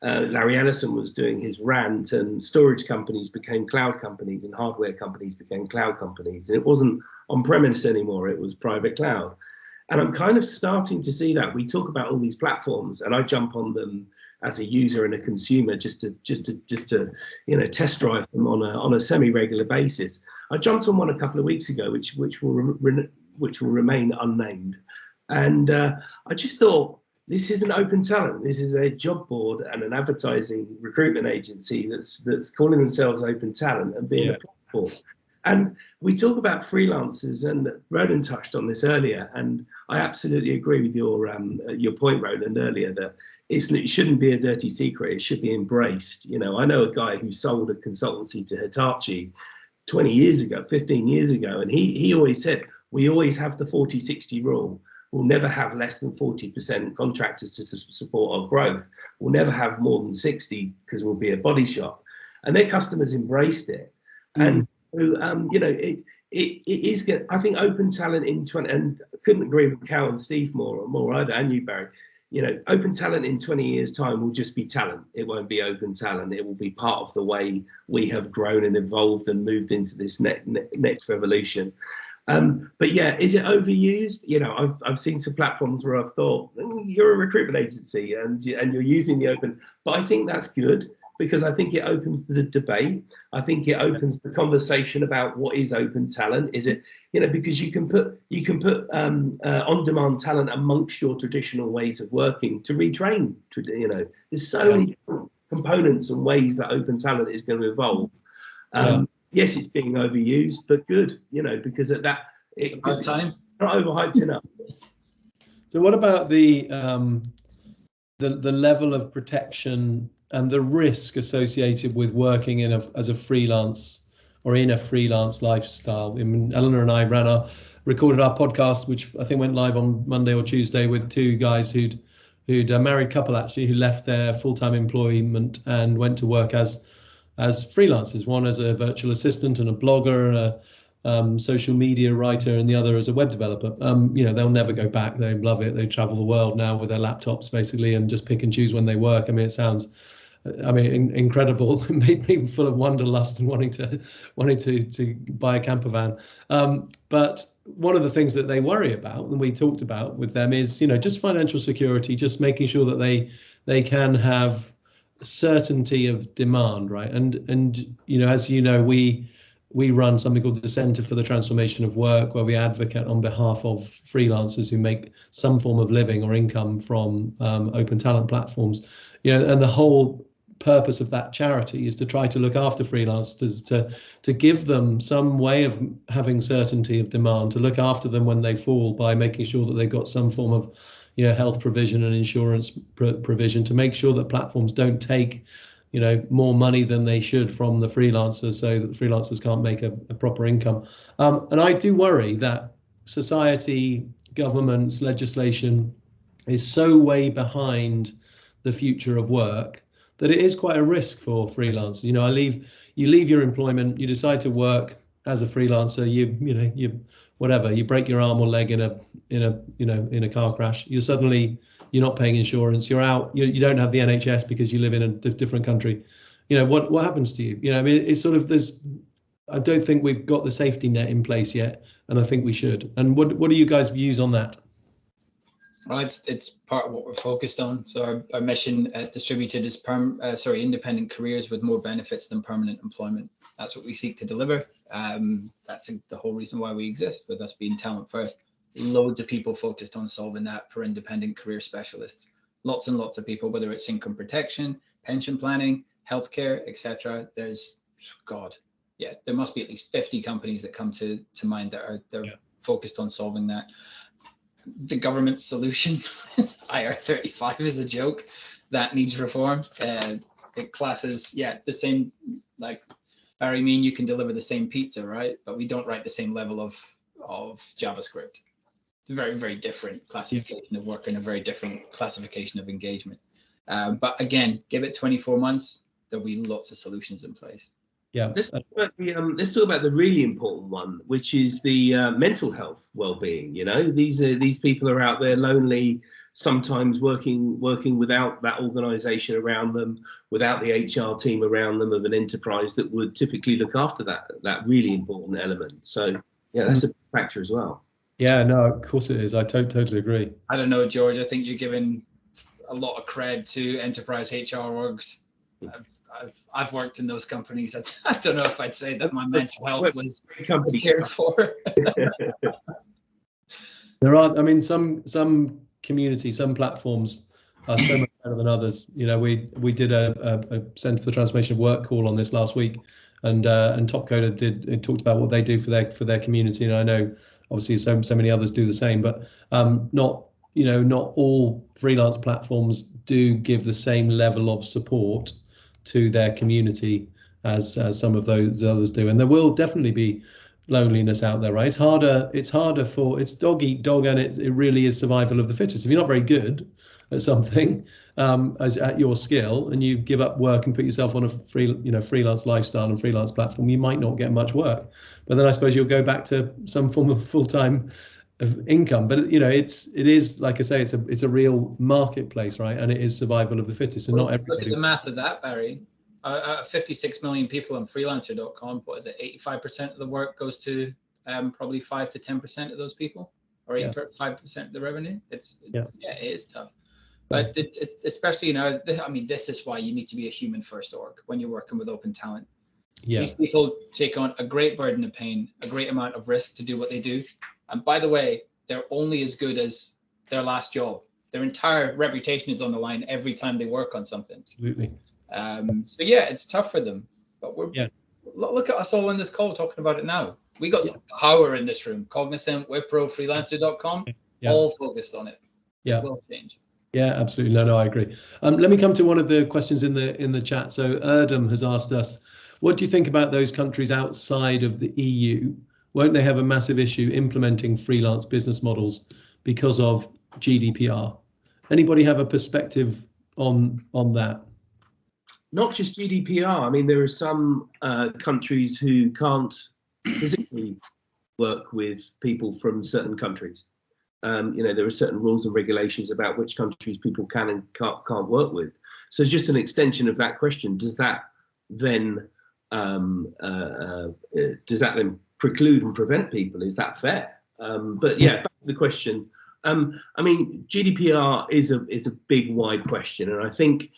Larry Ellison was doing his rant, and storage companies became cloud companies and hardware companies became cloud companies. And it wasn't on-premise anymore, it was private cloud. And I'm kind of starting to see that. We talk about all these platforms, and I jump on them as a user and a consumer just to you know, test drive them on a semi-regular basis. I jumped on one a couple of weeks ago, which will remain unnamed, and I just thought, this isn't open talent. This is a job board and an advertising recruitment agency that's calling themselves open talent and being a platform. And we talk about freelancers, and Roland touched on this earlier, and I absolutely agree with your point, Roland, earlier, that it shouldn't be a dirty secret. It should be embraced. You know, I know a guy who sold a consultancy to Hitachi 20 years ago, 15 years ago, and he always said, we always have the 40-60 rule. We'll never have less than 40% contractors to support our growth. We'll never have more than 60 because we'll be a body shop. And their customers embraced it. And You know, it is good. I think open talent in 20, and I couldn't agree with Cal and Steve more either, and you, Barry. You know, open talent in 20 years' time will just be talent. It won't be open talent. It will be part of the way we have grown and evolved and moved into this next revolution. But yeah, is it overused? You know, I've seen some platforms where I've thought, you're a recruitment agency and you're using the open, but I think that's good, because I think it opens the debate. I think it opens the conversation about what is open talent. Is it, you know, because you can put on-demand talent amongst your traditional ways of working to retrain. You know, there's so many different components and ways that open talent is going to evolve. Yes, it's being overused, but good, you know, because at that it's not overhyped enough. So what about the level of protection and the risk associated with working as a freelance or in a freelance lifestyle? I mean, Eleanor and I recorded our podcast, which I think went live on Monday or Tuesday, with two guys who'd a married couple actually, who left their full-time employment and went to work as freelancers, one as a virtual assistant and a blogger and a social media writer, and the other as a web developer. You know, they'll never go back. They love it. They travel the world now with their laptops basically and just pick and choose when they work. I mean, it sounds, incredible. It made me full of wanderlust and wanting to buy a camper van. But one of the things that they worry about, and we talked about with them, is, you know, just financial security, just making sure that they can have certainty of demand, right? And you know, as you know, we run something called the Centre for the Transformation of Work, where we advocate on behalf of freelancers who make some form of living or income from open talent platforms. You know, and the whole purpose of that charity is to try to look after freelancers, to give them some way of having certainty of demand, to look after them when they fall by making sure that they've got some form of, you know, health provision and insurance provision, to make sure that platforms don't take, you know, more money than they should from the freelancers, so that the freelancers can't make a proper income. And I do worry that society, governments, legislation is so way behind the future of work that it is quite a risk for freelancers. You know, you leave your employment, you decide to work as a freelancer, you break your arm or leg in a car crash, you're not paying insurance, you're out, you don't have the NHS because you live in a different country. You know, what happens to you? You know, I mean, it's sort of I don't think we've got the safety net in place yet, and I think we should. And what are you guys' views on that? Well, it's part of what we're focused on. So our mission at Distributed is independent careers with more benefits than permanent employment. That's what we seek to deliver. That's the whole reason why we exist, with us being talent first. Loads of people focused on solving that for independent career specialists. Lots and lots of people, whether it's income protection, pension planning, healthcare, etc. There must be at least 50 companies that come to mind that are focused on solving that. The government solution, IR35 is a joke. That needs reform. It classes, the same, like Barry, you can deliver the same pizza, right? But we don't write the same level of JavaScript. It's a very, very different classification of work and a very different classification of engagement. But again, give it 24 months, there'll be lots of solutions in place. Yeah. Let's talk about the really important one, which is the mental health well-being. You know, these people are out there lonely, sometimes working without that organisation around them, without the HR team around them of an enterprise that would typically look after that really important element. So yeah, that's a factor as well. Yeah, no, of course it is. I totally agree. I don't know, George. I think you're giving a lot of cred to enterprise HR orgs. I've worked in those companies. I don't know if I'd say that my mental health was cared for. There are, I mean, some communities, some platforms are so much better than others. You know, we did a Centre for the Transformation of Work call on this last week, and Topcoder talked about what they do for their community, and I know obviously so many others do the same, but not all freelance platforms do give the same level of support to their community as some of those others do, and there will definitely be loneliness out there, right? It's harder for, it's dog eat dog, and it really is survival of the fittest. If you're not very good at something as at your skill, and you give up work and put yourself on a freelance lifestyle and freelance platform, you might not get much work. But then I suppose you'll go back to some form of full-time of income. But it is like I say, it's a real marketplace, right? And it is survival of the fittest. And not everybody. Look at the math of that, Barry. 56 million people on freelancer.com. What is it? 85% of the work goes to probably 5 to 10% of those people, or 5% of the revenue. It is tough. But especially, this is why you need to be a human first org when you're working with open talent. Yeah. These people take on a great burden of pain, a great amount of risk to do what they do. And by the way, they're only as good as their last job. Their entire reputation is on the line every time they work on something. Absolutely. So it's tough for them. But look at us all in this call talking about it now. We got some power in this room. Cognizant, Wipro, freelancer.com, all focused on it. Yeah. It will change. Yeah, absolutely. No, I agree. Let me come to one of the questions in the chat. So Erdem has asked us, what do you think about those countries outside of the EU? Won't they have a massive issue implementing freelance business models because of GDPR? Anybody have a perspective on that? Not just GDPR. I mean, there are some countries who can't physically work with people from certain countries. There are certain rules and regulations about which countries people can and can't work with. So it's just an extension of that question. Does that then preclude and prevent people? Is that fair? But back to the question. GDPR is a big, wide question, and I think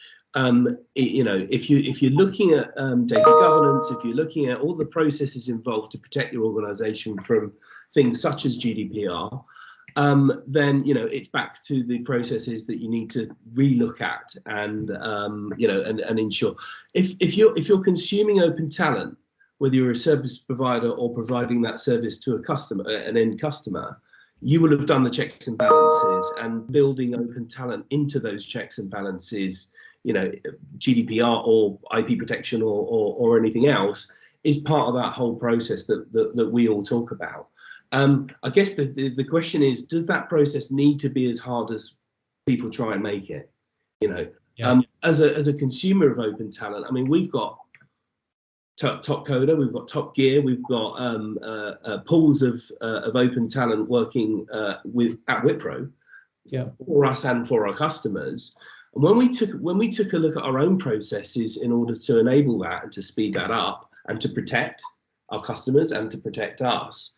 if you're looking at data governance, if you're looking at all the processes involved to protect your organisation from things such as GDPR, then it's back to the processes that you need to relook at and and ensure. If you're consuming open talent, whether you're a service provider or providing that service to a customer, an end customer, you will have done the checks and balances, and building open talent into those checks and balances, GDPR or IP protection or anything else, is part of that whole process that we all talk about. I guess the question is, does that process need to be as hard as people try and make it? As a consumer of open talent, we've got Top Coder, we've got Top Gear, we've got pools of open talent working at Wipro, for us and for our customers. And when we took a look at our own processes in order to enable that and to speed that up and to protect our customers and to protect us,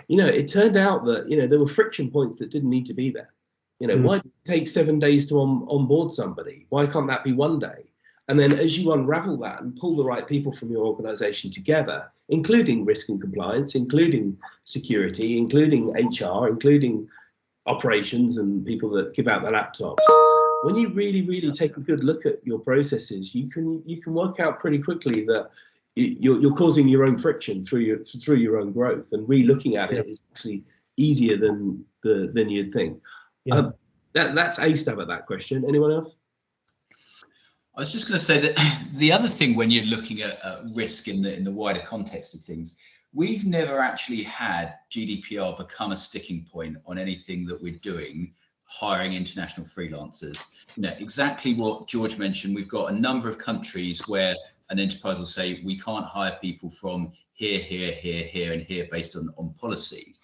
it turned out that there were friction points that didn't need to be there. Why did it take 7 days to onboard somebody? Why can't that be 1 day? And then as you unravel that and pull the right people from your organization together, including risk and compliance, including security, including HR, including operations and people that give out the laptops, when you really, really take a good look at your processes, you can work out pretty quickly that you're causing your own friction through your own growth, and re-looking at it is actually easier than you'd think. That's a stab at that question. Anyone else? I was just going to say that the other thing, when you're looking at risk in the wider context of things, we've never actually had GDPR become a sticking point on anything that we're doing, hiring international freelancers. Exactly what George mentioned. We've got a number of countries where an enterprise will say, we can't hire people from here, and here based on policy.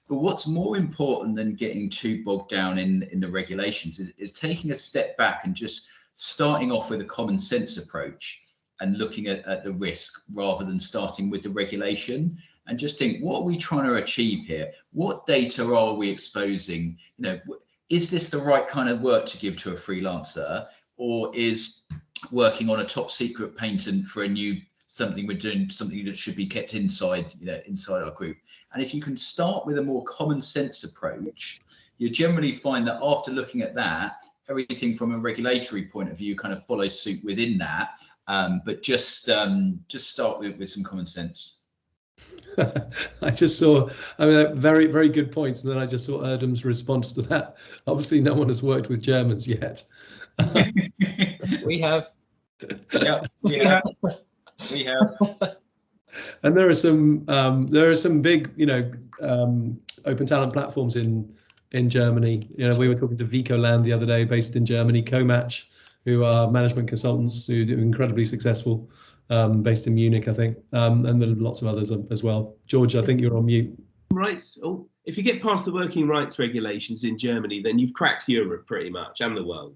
But what's more important than getting too bogged down in the regulations is taking a step back and just starting off with a common sense approach and looking at the risk rather than starting with the regulation, and just think, what are we trying to achieve here? What data are we exposing? Is this the right kind of work to give to a freelancer, or is working on a top secret patent for something we're doing, something that should be kept inside our group? And if you can start with a more common sense approach, you generally find that after looking at that, everything from a regulatory point of view kind of follows suit within that, but just start with some common sense. I just saw, very, very good points, and then I just saw Erdem's response to that. Obviously, no one has worked with Germans yet. We have. Yeah, we have. And there are some big, open talent platforms in in Germany. You know, we were talking to Vicoland the other day, based in Germany, Comatch, who are management consultants who are incredibly successful, based in Munich, I think, and there are lots of others as well. George, I think you're on mute. Rights. Oh, if you get past the working rights regulations in Germany, then you've cracked Europe pretty much, and the world.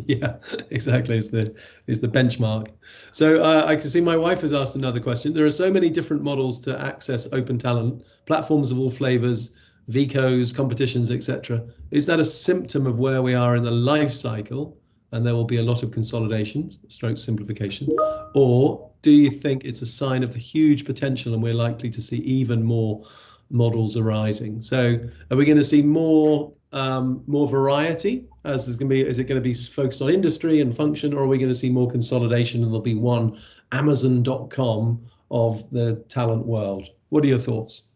Yeah, exactly. Is the benchmark. So I can see my wife has asked another question. There are so many different models to access open talent, platforms of all flavors, VCOs, competitions, etc. Is that a symptom of where we are in the life cycle, and there will be a lot of consolidation, stroke simplification, or do you think it's a sign of the huge potential and we're likely to see even more models arising? So are we going to see more variety, as there's going to be? Is it going to be focused on industry and function, or are we going to see more consolidation and there'll be one Amazon.com of the talent world? What are your thoughts?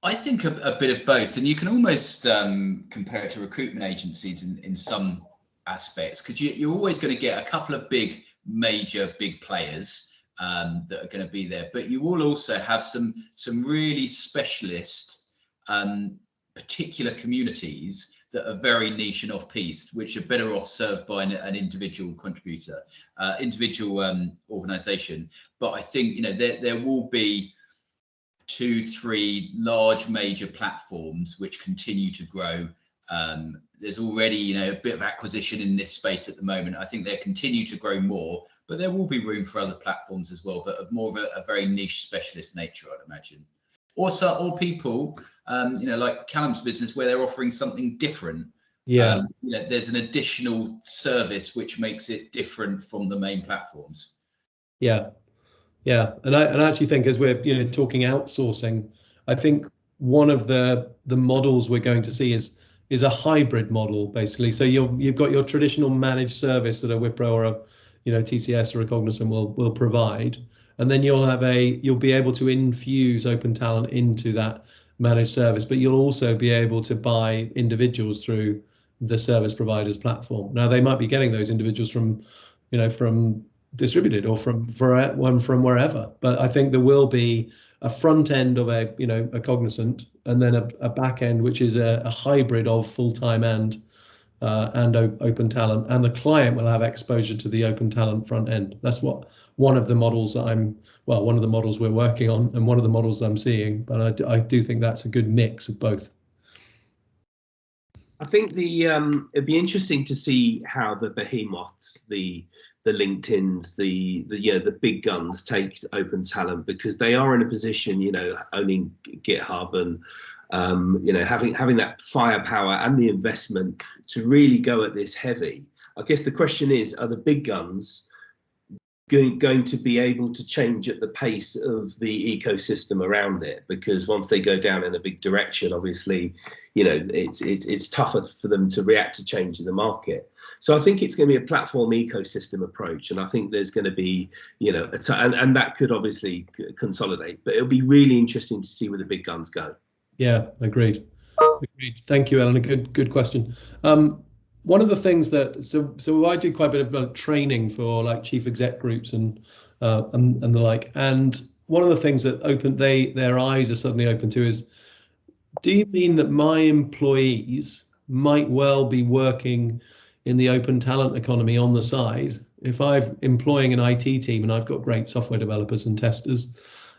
I think a bit of both, and you can almost compare it to recruitment agencies in some aspects, because you're always going to get a couple of major big players that are going to be there, but you will also have some really specialist particular communities that are very niche and off-piste, which are better off served by an individual contributor, individual organization. But I think, you know, there will be 2-3 large major platforms which continue to grow. There's already, you know, a bit of acquisition in this space at the moment. I think they'll continue to grow more, but there will be room for other platforms as well, but of more of a very niche specialist nature, I'd imagine. Also, or people, you know, like Callum's business, where they're offering something different. Yeah. You know, there's an additional service which makes it different from the main platforms. Yeah. Yeah, and I actually think, as we're, you know, talking outsourcing, I think one of the models we're going to see is a hybrid model, basically. So you've got your traditional managed service that a Wipro or a, you know, TCS or a Cognizant will provide, and then you'll be able to infuse open talent into that managed service, but you'll also be able to buy individuals through the service provider's platform. Now, they might be getting those individuals from, you know, from distributed or from wherever, but I think there will be a front end of a, you know, a Cognizant, and then a back end which is a hybrid of full-time and open talent, and the client will have exposure to the open talent front end. That's what one of the models one of the models we're working on, and one of the models I'm seeing, but I do think that's a good mix of both. I think it'd be interesting to see how the behemoths, the LinkedIns, the big guns take open talent, because they are in a position, you know, owning GitHub and you know, having that firepower and the investment to really go at this heavy. I guess the question is, are the big guns going to be able to change at the pace of the ecosystem around it? Because once they go down in a big direction, obviously, you know, it's tougher for them to react to change in the market. So I think it's going to be a platform ecosystem approach, and I think there's going to be, you know, and that could obviously consolidate, but it'll be really interesting to see where the big guns go. Yeah, agreed. Thank you, Ellen. A good question. One of the things that so I did quite a bit of training for like chief exec groups and the like, and one of the things that their eyes are suddenly open to is, do you mean that my employees might well be working in the open talent economy on the side? If I'm employing an IT team and I've got great software developers and testers,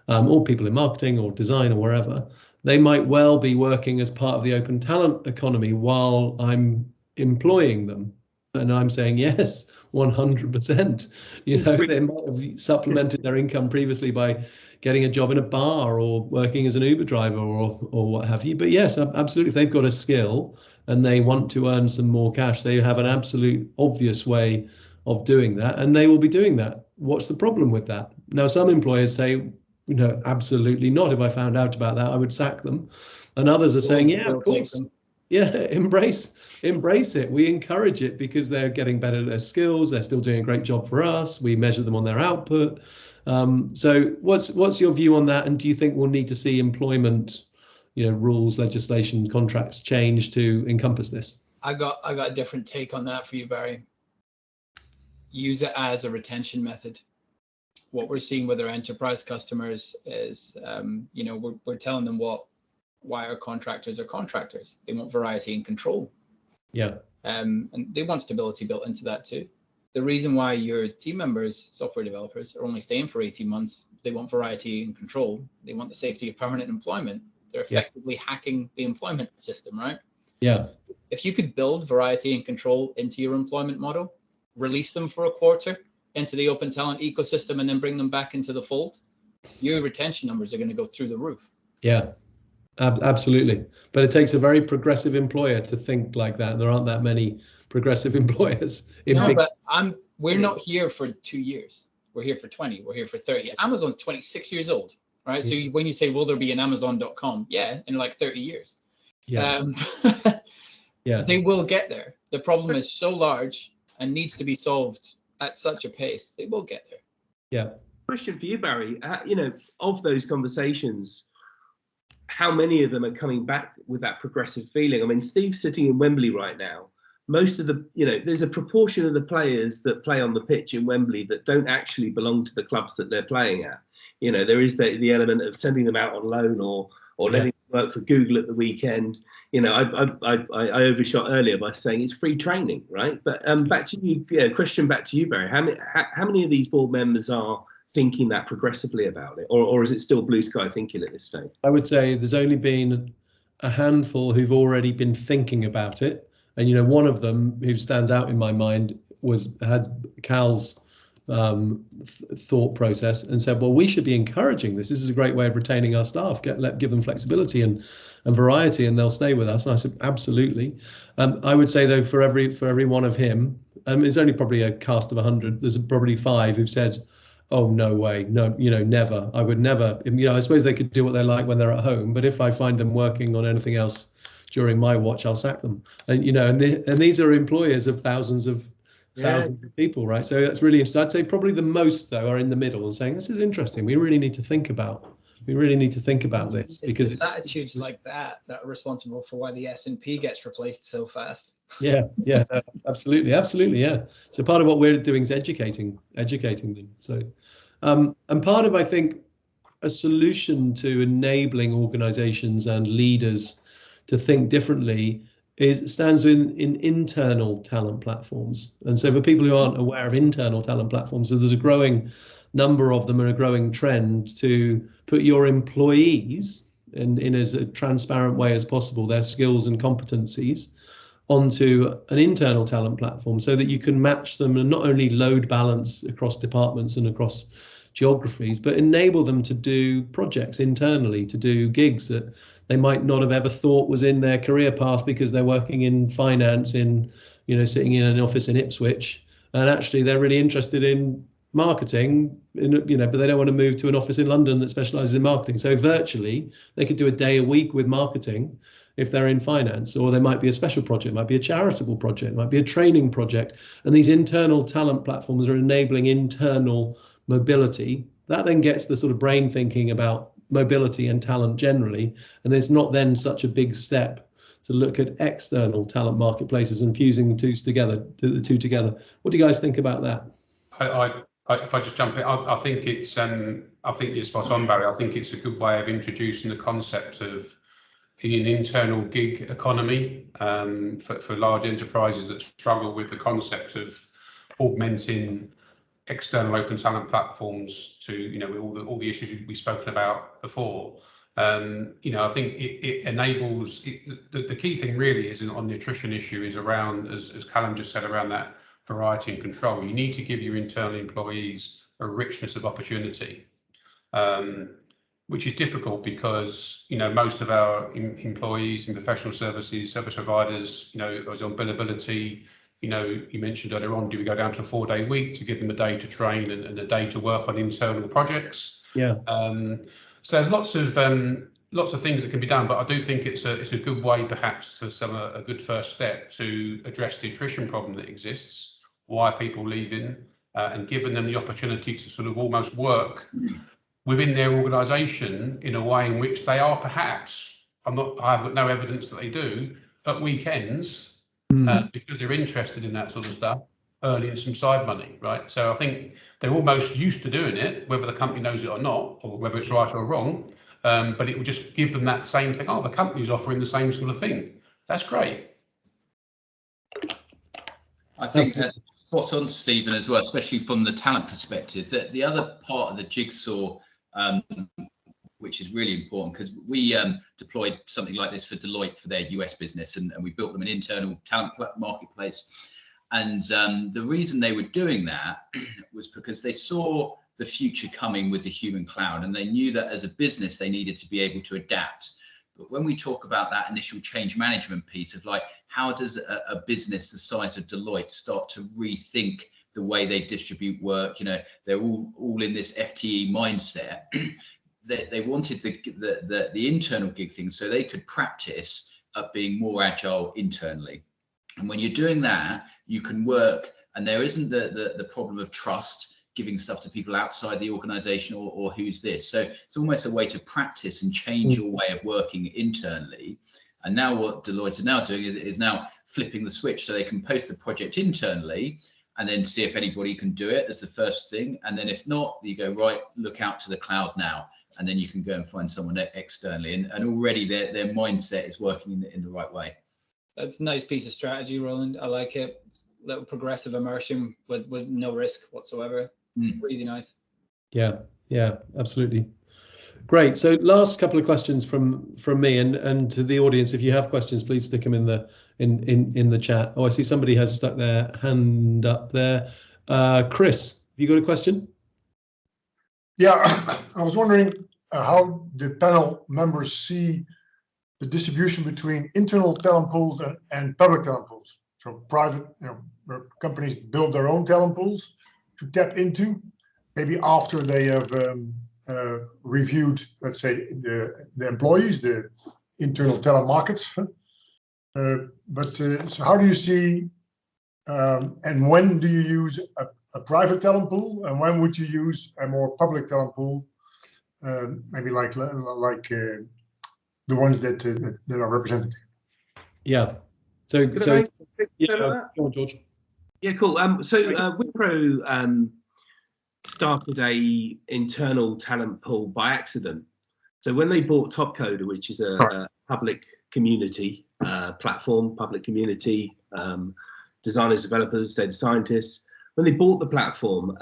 or people in marketing or design or wherever, they might well be working as part of the open talent economy while I'm employing them. And I'm saying, yes, 100%. You know, they might have supplemented their income previously by getting a job in a bar or working as an Uber driver or what have you. But yes, absolutely. If they've got a skill and they want to earn some more cash, they have an absolute obvious way of doing that, and they will be doing that. What's the problem with that? Now, some employers say, you know, absolutely not. If I found out about that, I would sack them. And others are saying, yeah, of course. Yeah, embrace it. We encourage it because they're getting better at their skills. They're still doing a great job for us. We measure them on their output. So what's your view on that? And do you think we'll need to see employment, you know, rules, legislation, contracts change to encompass this? I got a different take on that for you, Barry. Use it as a retention method. What we're seeing with our enterprise customers is, you know, we're telling them what why our contractors are contractors. They want variety and control. Yeah. And they want stability built into that too. The reason why your team members, software developers, are only staying for 18 months, they want variety and control. They want the safety of permanent employment. They're effectively hacking the employment system, right? Yeah. If you could build variety and control into your employment model, release them for a quarter into the open talent ecosystem, and then bring them back into the fold, your retention numbers are going to go through the roof. Yeah, absolutely. But it takes a very progressive employer to think like that. There aren't that many progressive employers. But we're not here for 2 years. We're here for 20. We're here for 30. Amazon's 26 years old, right? So when you say, will there be an Amazon.com? Yeah, in like 30 years. Yeah. Yeah. They will get there. The problem is so large and needs to be solved at such a pace. They will get there. Yeah. Question for you, Barry. Of those conversations, how many of them are coming back with that progressive feeling? I mean, Steve's sitting in Wembley right now. Most of the, there's a proportion of the players that play on the pitch in Wembley that don't actually belong to the clubs that they're playing at. There is the element of sending them out on loan or letting them work for Google at the weekend. I overshot earlier by saying it's free training, right? But back to you, question back to you, Barry. How many of these board members are thinking that progressively about it, or is it still blue sky thinking at this stage? I would say there's only been a handful who've already been thinking about it. And, one of them who stands out in my mind had Cal's thought process and said, well, we should be encouraging this. This is a great way of retaining our staff. Give them flexibility and variety, and they'll stay with us. And I said, absolutely. I would say, though, for every one of him, there's only probably a cast of 100. There's probably 5 who've said, oh, no way, no, never. I would never. I suppose they could do what they like when they're at home, but if I find them working on anything else during my watch, I'll sack them. And and these are employers of thousands of people, right? So that's really interesting. I'd say probably the most, though, are in the middle and saying, this is interesting. We really need to think about this, because it's attitudes like that are responsible for why the S&P gets replaced so fast. Yeah, absolutely, yeah. So part of what we're doing is educating them. So, and part of, I think, a solution to enabling organizations and leaders to think differently stands in internal talent platforms. And so for people who aren't aware of internal talent platforms, so there's a growing number of them and a growing trend to put your employees in as a transparent way as possible, their skills and competencies, onto an internal talent platform so that you can match them and not only load balance across departments and across geographies, but enable them to do projects internally, to do gigs that they might not have ever thought was in their career path because they're working in finance, sitting in an office in Ipswich, and actually they're really interested in marketing, but they don't want to move to an office in London that specializes in marketing. So virtually they could do a day a week with marketing if they're in finance, or there might be a special project, might be a charitable project, might be a training project. And these internal talent platforms are enabling internal mobility. That then gets the sort of brain thinking about mobility and talent generally. And it's not then such a big step to look at external talent marketplaces and fusing the two together. What do you guys think about that? If I just jump in, I think you're spot on, Barry. I think it's a good way of introducing the concept of an internal gig economy for large enterprises that struggle with the concept of augmenting external open talent platforms to, with all the issues we've spoken about before. I think it enables, the key thing really is on the attrition issue is around, as Callum just said, around that variety and control. You need to give your internal employees a richness of opportunity, which is difficult because, most of our employees in professional services, service providers, is on billability. You mentioned earlier on, do we go down to a 4-day week to give them a day to train and a day to work on internal projects? Yeah. So there's lots of things that can be done, but I do think it's a good way, perhaps, to a good first step to address the attrition problem that exists, why people leaving, and giving them the opportunity to sort of almost work within their organisation in a way in which they are perhaps, I have got no evidence that they do, at weekends. Because they're interested in that sort of stuff, earning some side money, right? So I think they're almost used to doing it, whether the company knows it or not, or whether it's right or wrong. but it will just give them that same thing. Oh, the company's offering the same sort of thing. That's great. I think that's spot on, Stephen, as well, especially from the talent perspective. That the other part of the jigsaw, which is really important, because we deployed something like this for Deloitte for their US business, and we built them an internal talent marketplace. And the reason they were doing that was because they saw the future coming with the human cloud, and they knew that as a business they needed to be able to adapt. But when we talk about that initial change management piece of like, how does a business the size of Deloitte start to rethink the way they distribute work? You know, they're all in this FTE mindset. They wanted the internal gig thing so they could practice at being more agile internally. And when you're doing that, you can work, and there isn't the problem of trust, giving stuff to people outside the organization or who's this. So it's almost a way to practice and change your way of working internally. And now what Deloitte are now doing is now flipping the switch so they can post the project internally and then see if anybody can do it as the first thing. And then if not, you go, right, look out to the cloud now. And then you can go and find someone externally. And already their mindset is working in the right way. That's a nice piece of strategy, Roland. I like it. Little progressive immersion with no risk whatsoever. Really nice. Yeah, absolutely. Great. So last couple of questions from me and to the audience. If you have questions, please stick them in the chat. Oh, I see somebody has stuck their hand up there. Chris, have you got a question? Yeah, I was wondering how the panel members see the distribution between internal talent pools and public talent pools. So private, where companies build their own talent pools to tap into, maybe after they have reviewed, let's say, the employees, the internal talent markets. So how do you see, and when do you use a private talent pool, and when would you use a more public talent pool, maybe like the ones that are represented? Yeah. So yeah, go on, George. Yeah, cool. So Wipro started a internal talent pool by accident. So when they bought Topcoder, which is a public community platform, public community, designers, developers, data scientists, when they bought the platform,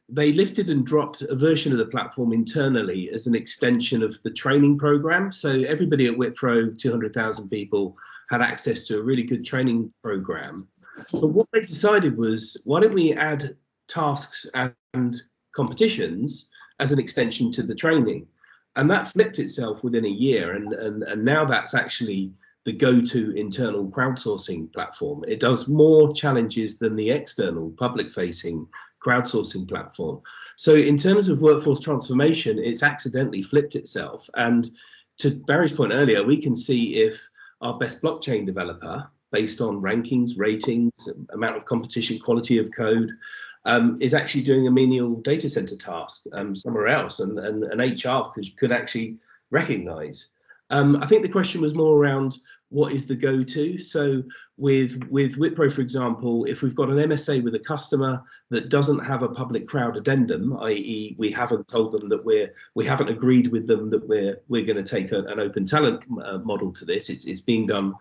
they lifted and dropped a version of the platform internally as an extension of the training program. So everybody at Wipro, 200,000 people, had access to a really good training program. But what they decided was, why don't we add tasks and competitions as an extension to the training? And that flipped itself within a year. And now that's actually the go-to internal crowdsourcing platform. It does more challenges than the external public-facing crowdsourcing platform. So in terms of workforce transformation, it's accidentally flipped itself. And to Barry's point earlier, we can see if our best blockchain developer, based on rankings, ratings, amount of competition, quality of code, is actually doing a menial data center task somewhere else, and HR could actually recognize. I think the question was more around what is the go-to. So with Wipro, for example, if we've got an MSA with a customer that doesn't have a public crowd addendum, i.e. we haven't told them that we haven't agreed with them that we're going to take an open talent model to this, it's being done,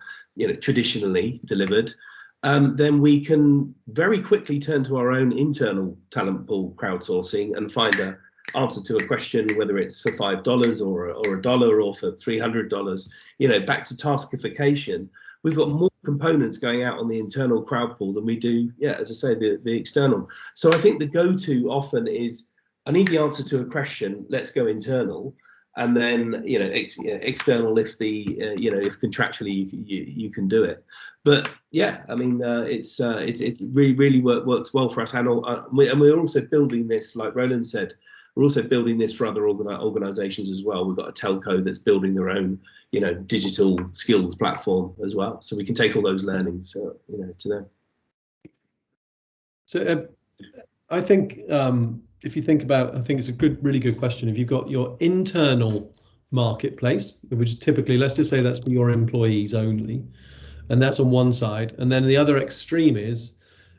traditionally delivered, then we can very quickly turn to our own internal talent pool crowdsourcing and find a answer to a question, whether it's for $5 or $1 or for $300, back to taskification. We've got more components going out on the internal crowd pool than we do, as I say, the external. So I think the go-to often is, I need the answer to a question, let's go internal. And then, external if if contractually you can do it. But yeah, I mean, it's really works well for us. And we're also building this, like Roland said, we're also building this for other organizations as well. We've got a telco that's building their own, digital skills platform as well. So we can take all those learnings, to them. So I think if you think about, I think it's a really good question. If you've got your internal marketplace, which is typically, let's just say that's for your employees only, and that's on one side. And then the other extreme is,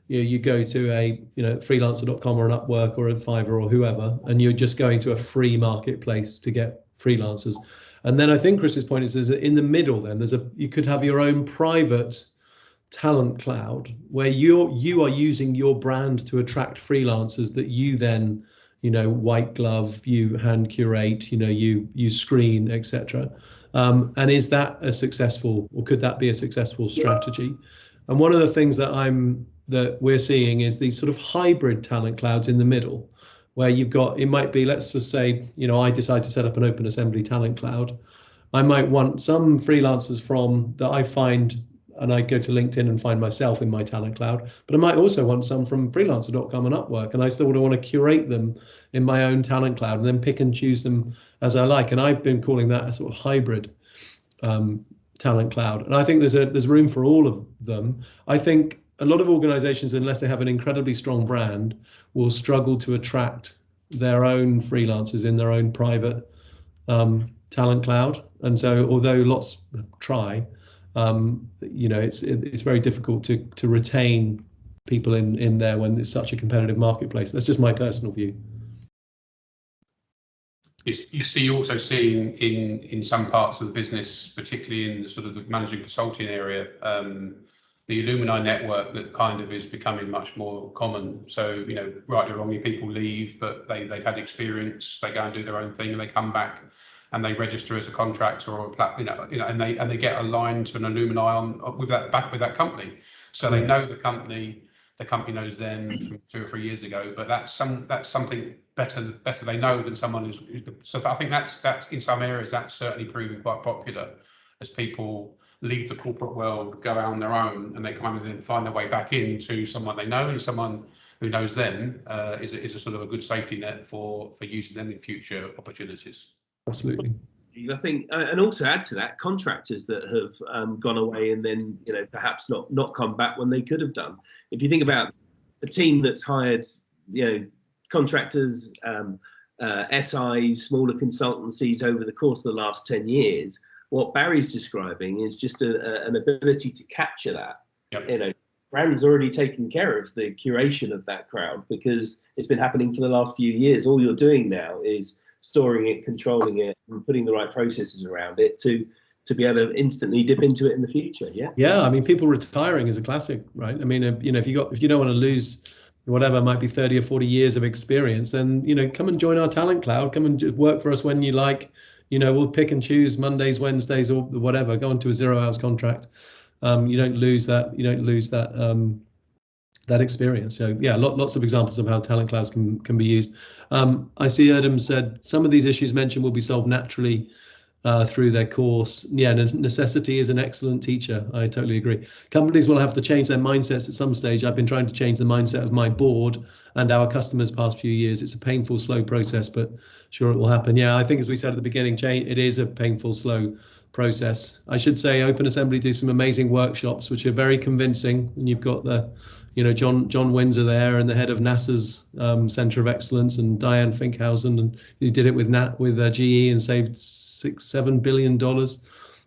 you go to a freelancer.com or an Upwork or a Fiverr or whoever, and you're just going to a free marketplace to get freelancers. And then I think Chris's point is there's in the middle. Then you could have your own private talent cloud where you are using your brand to attract freelancers that you then, white glove, you hand curate, you screen, etc. And is that a successful, or could that be a successful strategy? And one of the things that we're seeing is these sort of hybrid talent clouds in the middle, where it might be, let's just say, I decide to set up an Open Assembly talent cloud. I might want some freelancers that I find, and I go to LinkedIn and find myself in my talent cloud, but I might also want some from freelancer.com and Upwork, and I still want to curate them in my own talent cloud and then pick and choose them as I like. And I've been calling that a sort of hybrid talent cloud. And I think there's room for all of them. I think a lot of organizations, unless they have an incredibly strong brand, will struggle to attract their own freelancers in their own private talent cloud. And so although lots try, it's very difficult to retain people in there when it's such a competitive marketplace. That's just my personal view. You see also seeing in some parts of the business, particularly in the sort of the management consulting area, the alumni network that kind of is becoming much more common. So, rightly or wrongly, people leave, but they've had experience, they go and do their own thing, and they come back and they register as a contractor or and they get aligned to an alumni with that company. So they know the company knows them from 2 or 3 years ago, but that's something better they know than someone who's. So I think that's in some areas that's certainly proving quite popular as people leave the corporate world, go out on their own, and they kind of then find their way back into someone they know, and someone who knows them is a sort of a good safety net for using them in future opportunities. Absolutely. I think, and also add to that, contractors that have gone away and then perhaps not come back when they could have done. If you think about a team that's hired, contractors, SIs, smaller consultancies over the course of the last 10 years, what Barry's describing is just an ability to capture that. Yep. Brand's already taken care of the curation of that crowd because it's been happening for the last few years. All you're doing now is storing it, controlling it, and putting the right processes around it to be able to instantly dip into it in the future. Yeah. I mean, people retiring is a classic, right? I mean, if you don't want to lose whatever might be 30 or 40 years of experience, then come and join our talent cloud. Come and work for us when you like. We'll pick and choose Mondays, Wednesdays, or whatever. Go into a 0 hours contract. You don't lose that. That experience. So yeah, lots of examples of how talent clouds can be used. I see Erdem said some of these issues mentioned will be solved naturally through their course. Yeah, necessity is an excellent teacher. I totally agree. Companies will have to change their mindsets at some stage. I've been trying to change the mindset of my board and our customers past few years. It's a painful, slow process, but sure it will happen. Yeah, I think as we said at the beginning, it is a painful, slow process. I should say Open Assembly do some amazing workshops, which are very convincing. And you've got the John Windsor there and the head of NASA's Center of Excellence, and Diane Finkhausen, and who did it with GE and saved $6-7 billion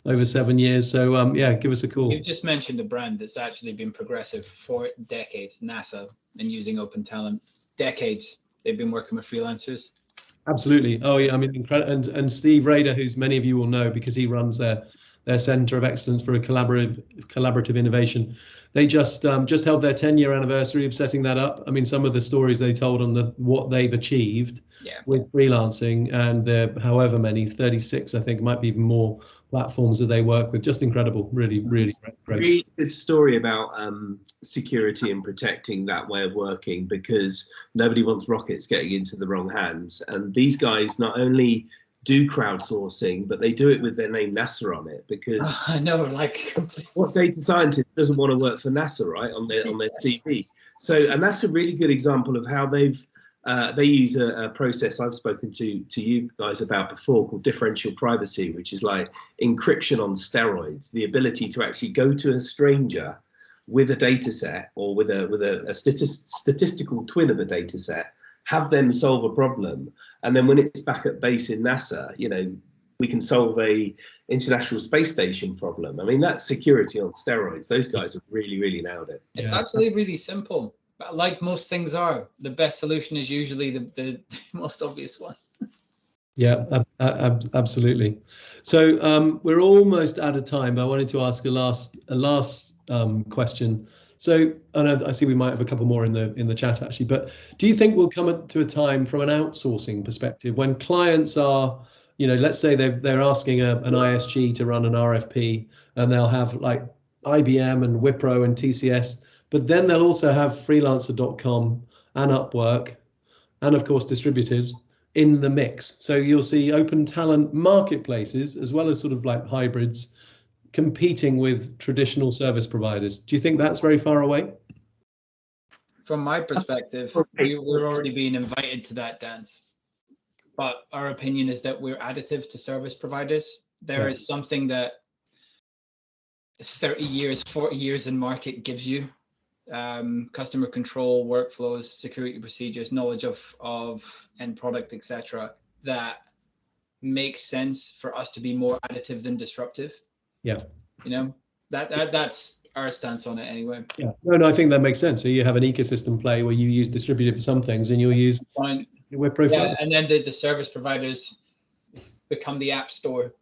over 7 years. So yeah, give us a call. You've just mentioned a brand that's actually been progressive for decades, NASA, and using open talent. Decades they've been working with freelancers. Absolutely. Oh yeah, I mean, incredible. And Steve Rader, who's many of you will know because he runs their Center of Excellence for a collaborative innovation. They just held their 10-year anniversary of setting that up. I mean, some of the stories they told on what they've achieved with freelancing, and their however many, 36, I think, might be even more platforms that they work with. Just incredible, really, really great. Really good story about security and protecting that way of working, because nobody wants rockets getting into the wrong hands. And these guys not only do crowdsourcing, but they do it with their name NASA on it, because I know, like, what data scientist doesn't want to work for NASA, right, on their CV? So, and that's a really good example of how they use a process I've spoken to you guys about before, called differential privacy, which is like encryption on steroids, the ability to actually go to a stranger with a data set, or with a statistical twin of a data set, have them solve a problem, and then when it's back at base in NASA, we can solve a International Space Station problem. I mean, that's security on steroids. Those guys have really, really nailed it. It's actually really simple. But like most things are, the best solution is usually the most obvious one. Yeah, absolutely. So we're almost out of time, but I wanted to ask a last question. So I see we might have a couple more in the chat actually, but do you think we'll come to a time from an outsourcing perspective when clients are, let's say they're asking an ISG to run an RFP, and they'll have like IBM and Wipro and TCS, but then they'll also have freelancer.com and Upwork, and of course distributed in the mix. So you'll see open talent marketplaces as well as sort of like hybrids competing with traditional service providers. Do you think that's very far away? From my perspective, we're already being invited to that dance. But our opinion is that we're additive to service providers. There is something that 30 years, 40 years in market gives you. Customer control, workflows, security procedures, knowledge of end product, etc., that makes sense for us to be more additive than disruptive. Yeah. That's our stance on it anyway. Yeah. No, I think that makes sense. So you have an ecosystem play where you use distributed for some things and you'll use Wipro for others. And then the service providers become the app store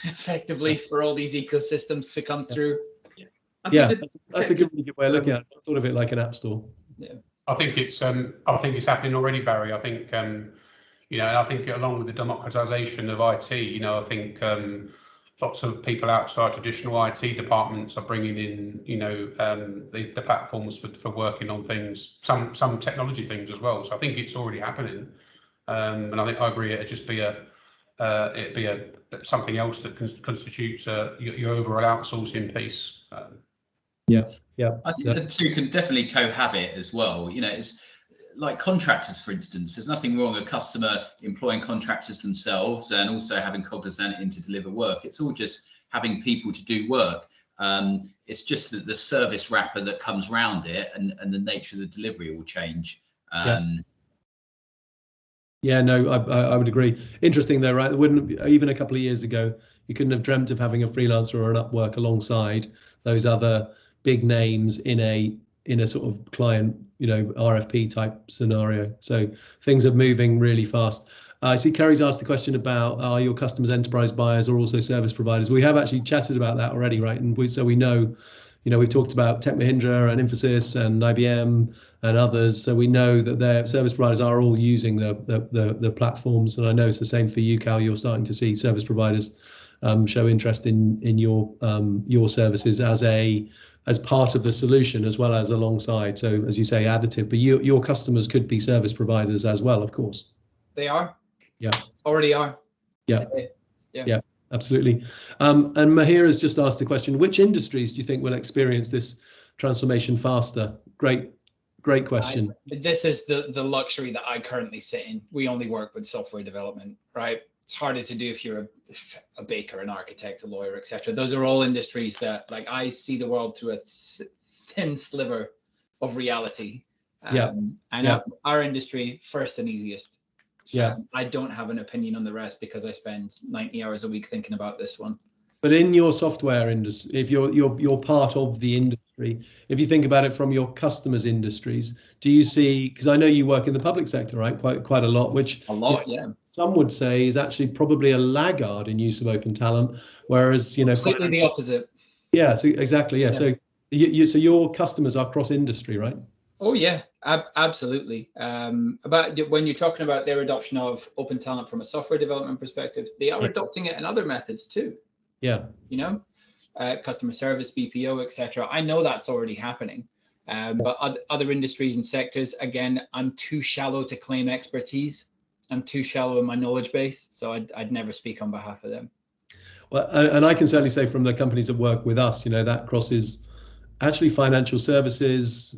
effectively for all these ecosystems to come through. Yeah, that's a really good way of looking at it. I thought of it like an app store. Yeah, I think it's happening already, Barry. I think I think along with the democratization of IT, I think lots of people outside traditional IT departments are bringing in the platforms for working on things, some technology things as well. So I think it's already happening, and I think I agree it'd just be something else that constitutes your overall outsourcing piece. Yeah. I think the two can definitely cohabit as well. It's like contractors, for instance. There's nothing wrong with a customer employing contractors themselves and also having Cognizant in to deliver work. It's all just having people to do work. It's just that the service wrapper that comes around it and the nature of the delivery will change. Yeah, no, I would agree. Interesting though, right? Even a couple of years ago, you couldn't have dreamt of having a freelancer or an Upwork alongside those other big names in a sort of client, RFP type scenario. So things are moving really fast. I see Kerry's asked the question about, are your customers enterprise buyers or also service providers? We have actually chatted about that already, right? And we know, we've talked about Tech Mahindra and Infosys and IBM and others. So we know that their service providers are all using the platforms. And I know it's the same for you, Cal. You're starting to see service providers show interest in your services as part of the solution as well as alongside. So as you say, additive, but your customers could be service providers as well, of course. They are. Yeah. Already are. Yeah. Yeah, absolutely. And Mahir has just asked the question, which industries do you think will experience this transformation faster? Great question. This is the luxury that I currently sit in. We only work with software development, right? It's harder to do if you're a baker, an architect, a lawyer, etc. Those are all industries that, like, I see the world through a thin sliver of reality. And our industry, first and easiest. Yeah. I don't have an opinion on the rest because I spend 90 hours a week thinking about this one. But in your software industry, if you're part of the industry, if you think about it from your customers' industries, do you see? Because I know you work in the public sector, right? Quite a lot, which some would say is actually probably a laggard in use of open talent, whereas completely the opposite. Yeah. So exactly. Yeah. So so your customers are cross industry, right? Oh yeah, absolutely. About when you're talking about their adoption of open talent from a software development perspective, they are adopting it in other methods too. Yeah. Customer service, BPO, etc. I know that's already happening. But other industries and sectors, again, I'm too shallow to claim expertise. I'm too shallow in my knowledge base, so I'd never speak on behalf of them. Well, and I can certainly say from the companies that work with us, that crosses actually financial services,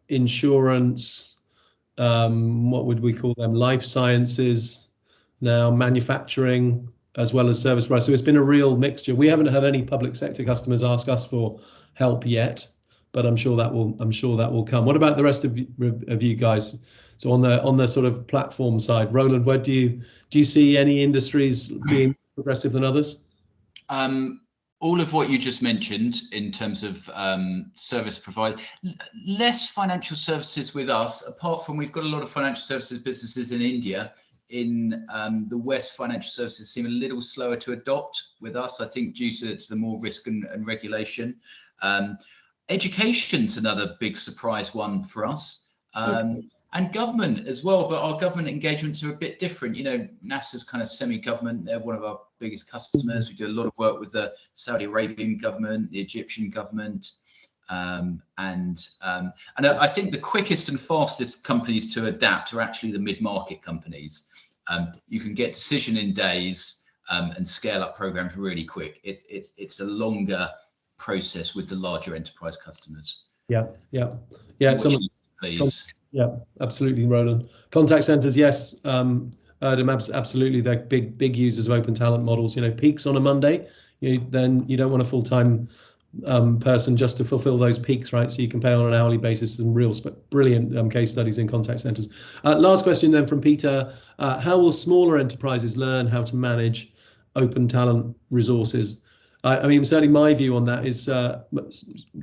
insurance, what would we call them? Life sciences, now manufacturing, as well as service providers. So it's been a real mixture. We haven't had any public sector customers ask us for help yet, but I'm sure that will come. What about the rest of you guys? So on the sort of platform side, Roland, where do you see any industries being progressive than others? All of what you just mentioned in terms of service provider, less financial services with us, apart from we've got a lot of financial services businesses in India. in the West, financial services seem a little slower to adopt with us, I think, due to the more risk and regulation. Education's another big surprise one for us. And government as well, but our government engagements are a bit different. You know, NASA's kind of semi-government. They're one of our biggest customers. We do a lot of work with the Saudi Arabian government, the Egyptian government, and I think the quickest and fastest companies to adapt are actually the mid-market companies. You can get decision in days and scale up programs really quick. It's a longer process with the larger enterprise customers. Yeah. Please. Yeah, absolutely, Roland. Contact centers, yes. Absolutely, they're big users of open talent models. You know, peaks on a Monday, then you don't want a full-time person just to fulfill those peaks, right? So you can pay on an hourly basis. Some real brilliant case studies in contact centers. Last question then from Peter. How will smaller enterprises learn how to manage open talent resources? I mean, certainly my view on that is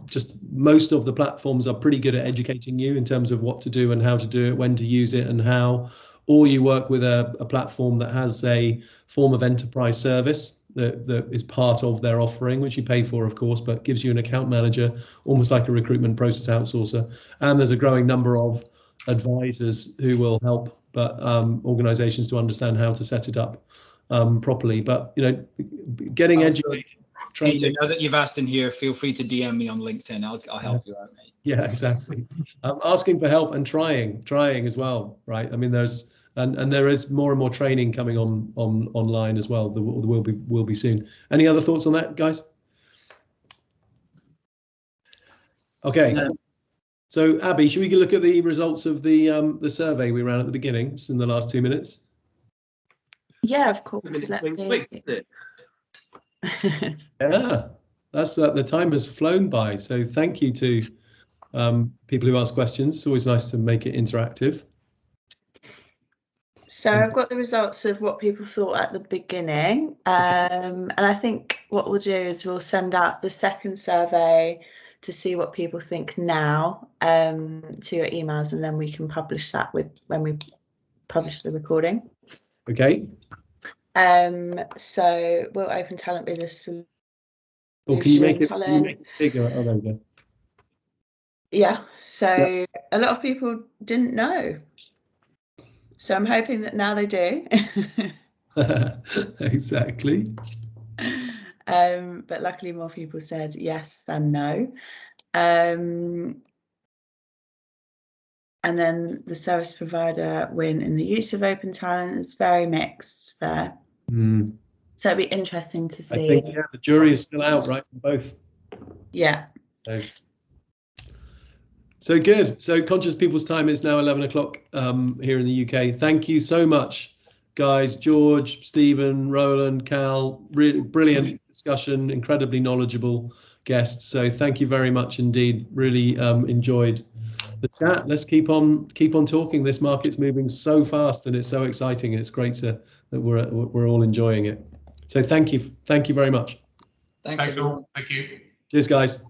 just most of the platforms are pretty good at educating you in terms of what to do and how to do it, when to use it and how, or you work with a platform that has a form of enterprise service that is part of their offering, which you pay for, of course, but gives you an account manager, almost like a recruitment process outsourcer. And there's a growing number of advisors who will help organizations to understand how to set it up properly. But, getting educated. Peter, now that you've asked in here, feel free to DM me on LinkedIn. I'll help you out, mate. Yeah, exactly. Asking for help and trying as well, right? I mean, there's and there is more and more training coming online as well. There will be soon. Any other thoughts on that, guys? Okay. No. So, Abby, should we look at the results of the survey we ran at the beginning? It's in the last 2 minutes. Yeah, of course. Yeah, that's the time has flown by. So thank you to people who ask questions. It's always nice to make it interactive. So I've got the results of what people thought at the beginning, and I think what we'll do is we'll send out the second survey to see what people think now to your emails, and then we can publish that when we publish the recording. Okay. So will open talent be the solution? Or can you make it bigger? Oh, there we go. Yeah, so a lot of people didn't know. So I'm hoping that now they do. Exactly. But luckily more people said yes than no. And then the service provider win in the use of open talent is very mixed there. So it'd be interesting to see. I think the jury is still out, right? Both. Yeah. So good. So conscious people's time is now 11 o'clock here in the UK. Thank you so much, guys. George, Stephen, Roland, Cal, really brilliant discussion, incredibly knowledgeable guests. So thank you very much indeed. Really enjoyed the chat. Let's keep on talking. This market's moving so fast and it's so exciting. It's great that we're all enjoying it. So thank you very much. Thanks all. Thank you. Cheers, guys.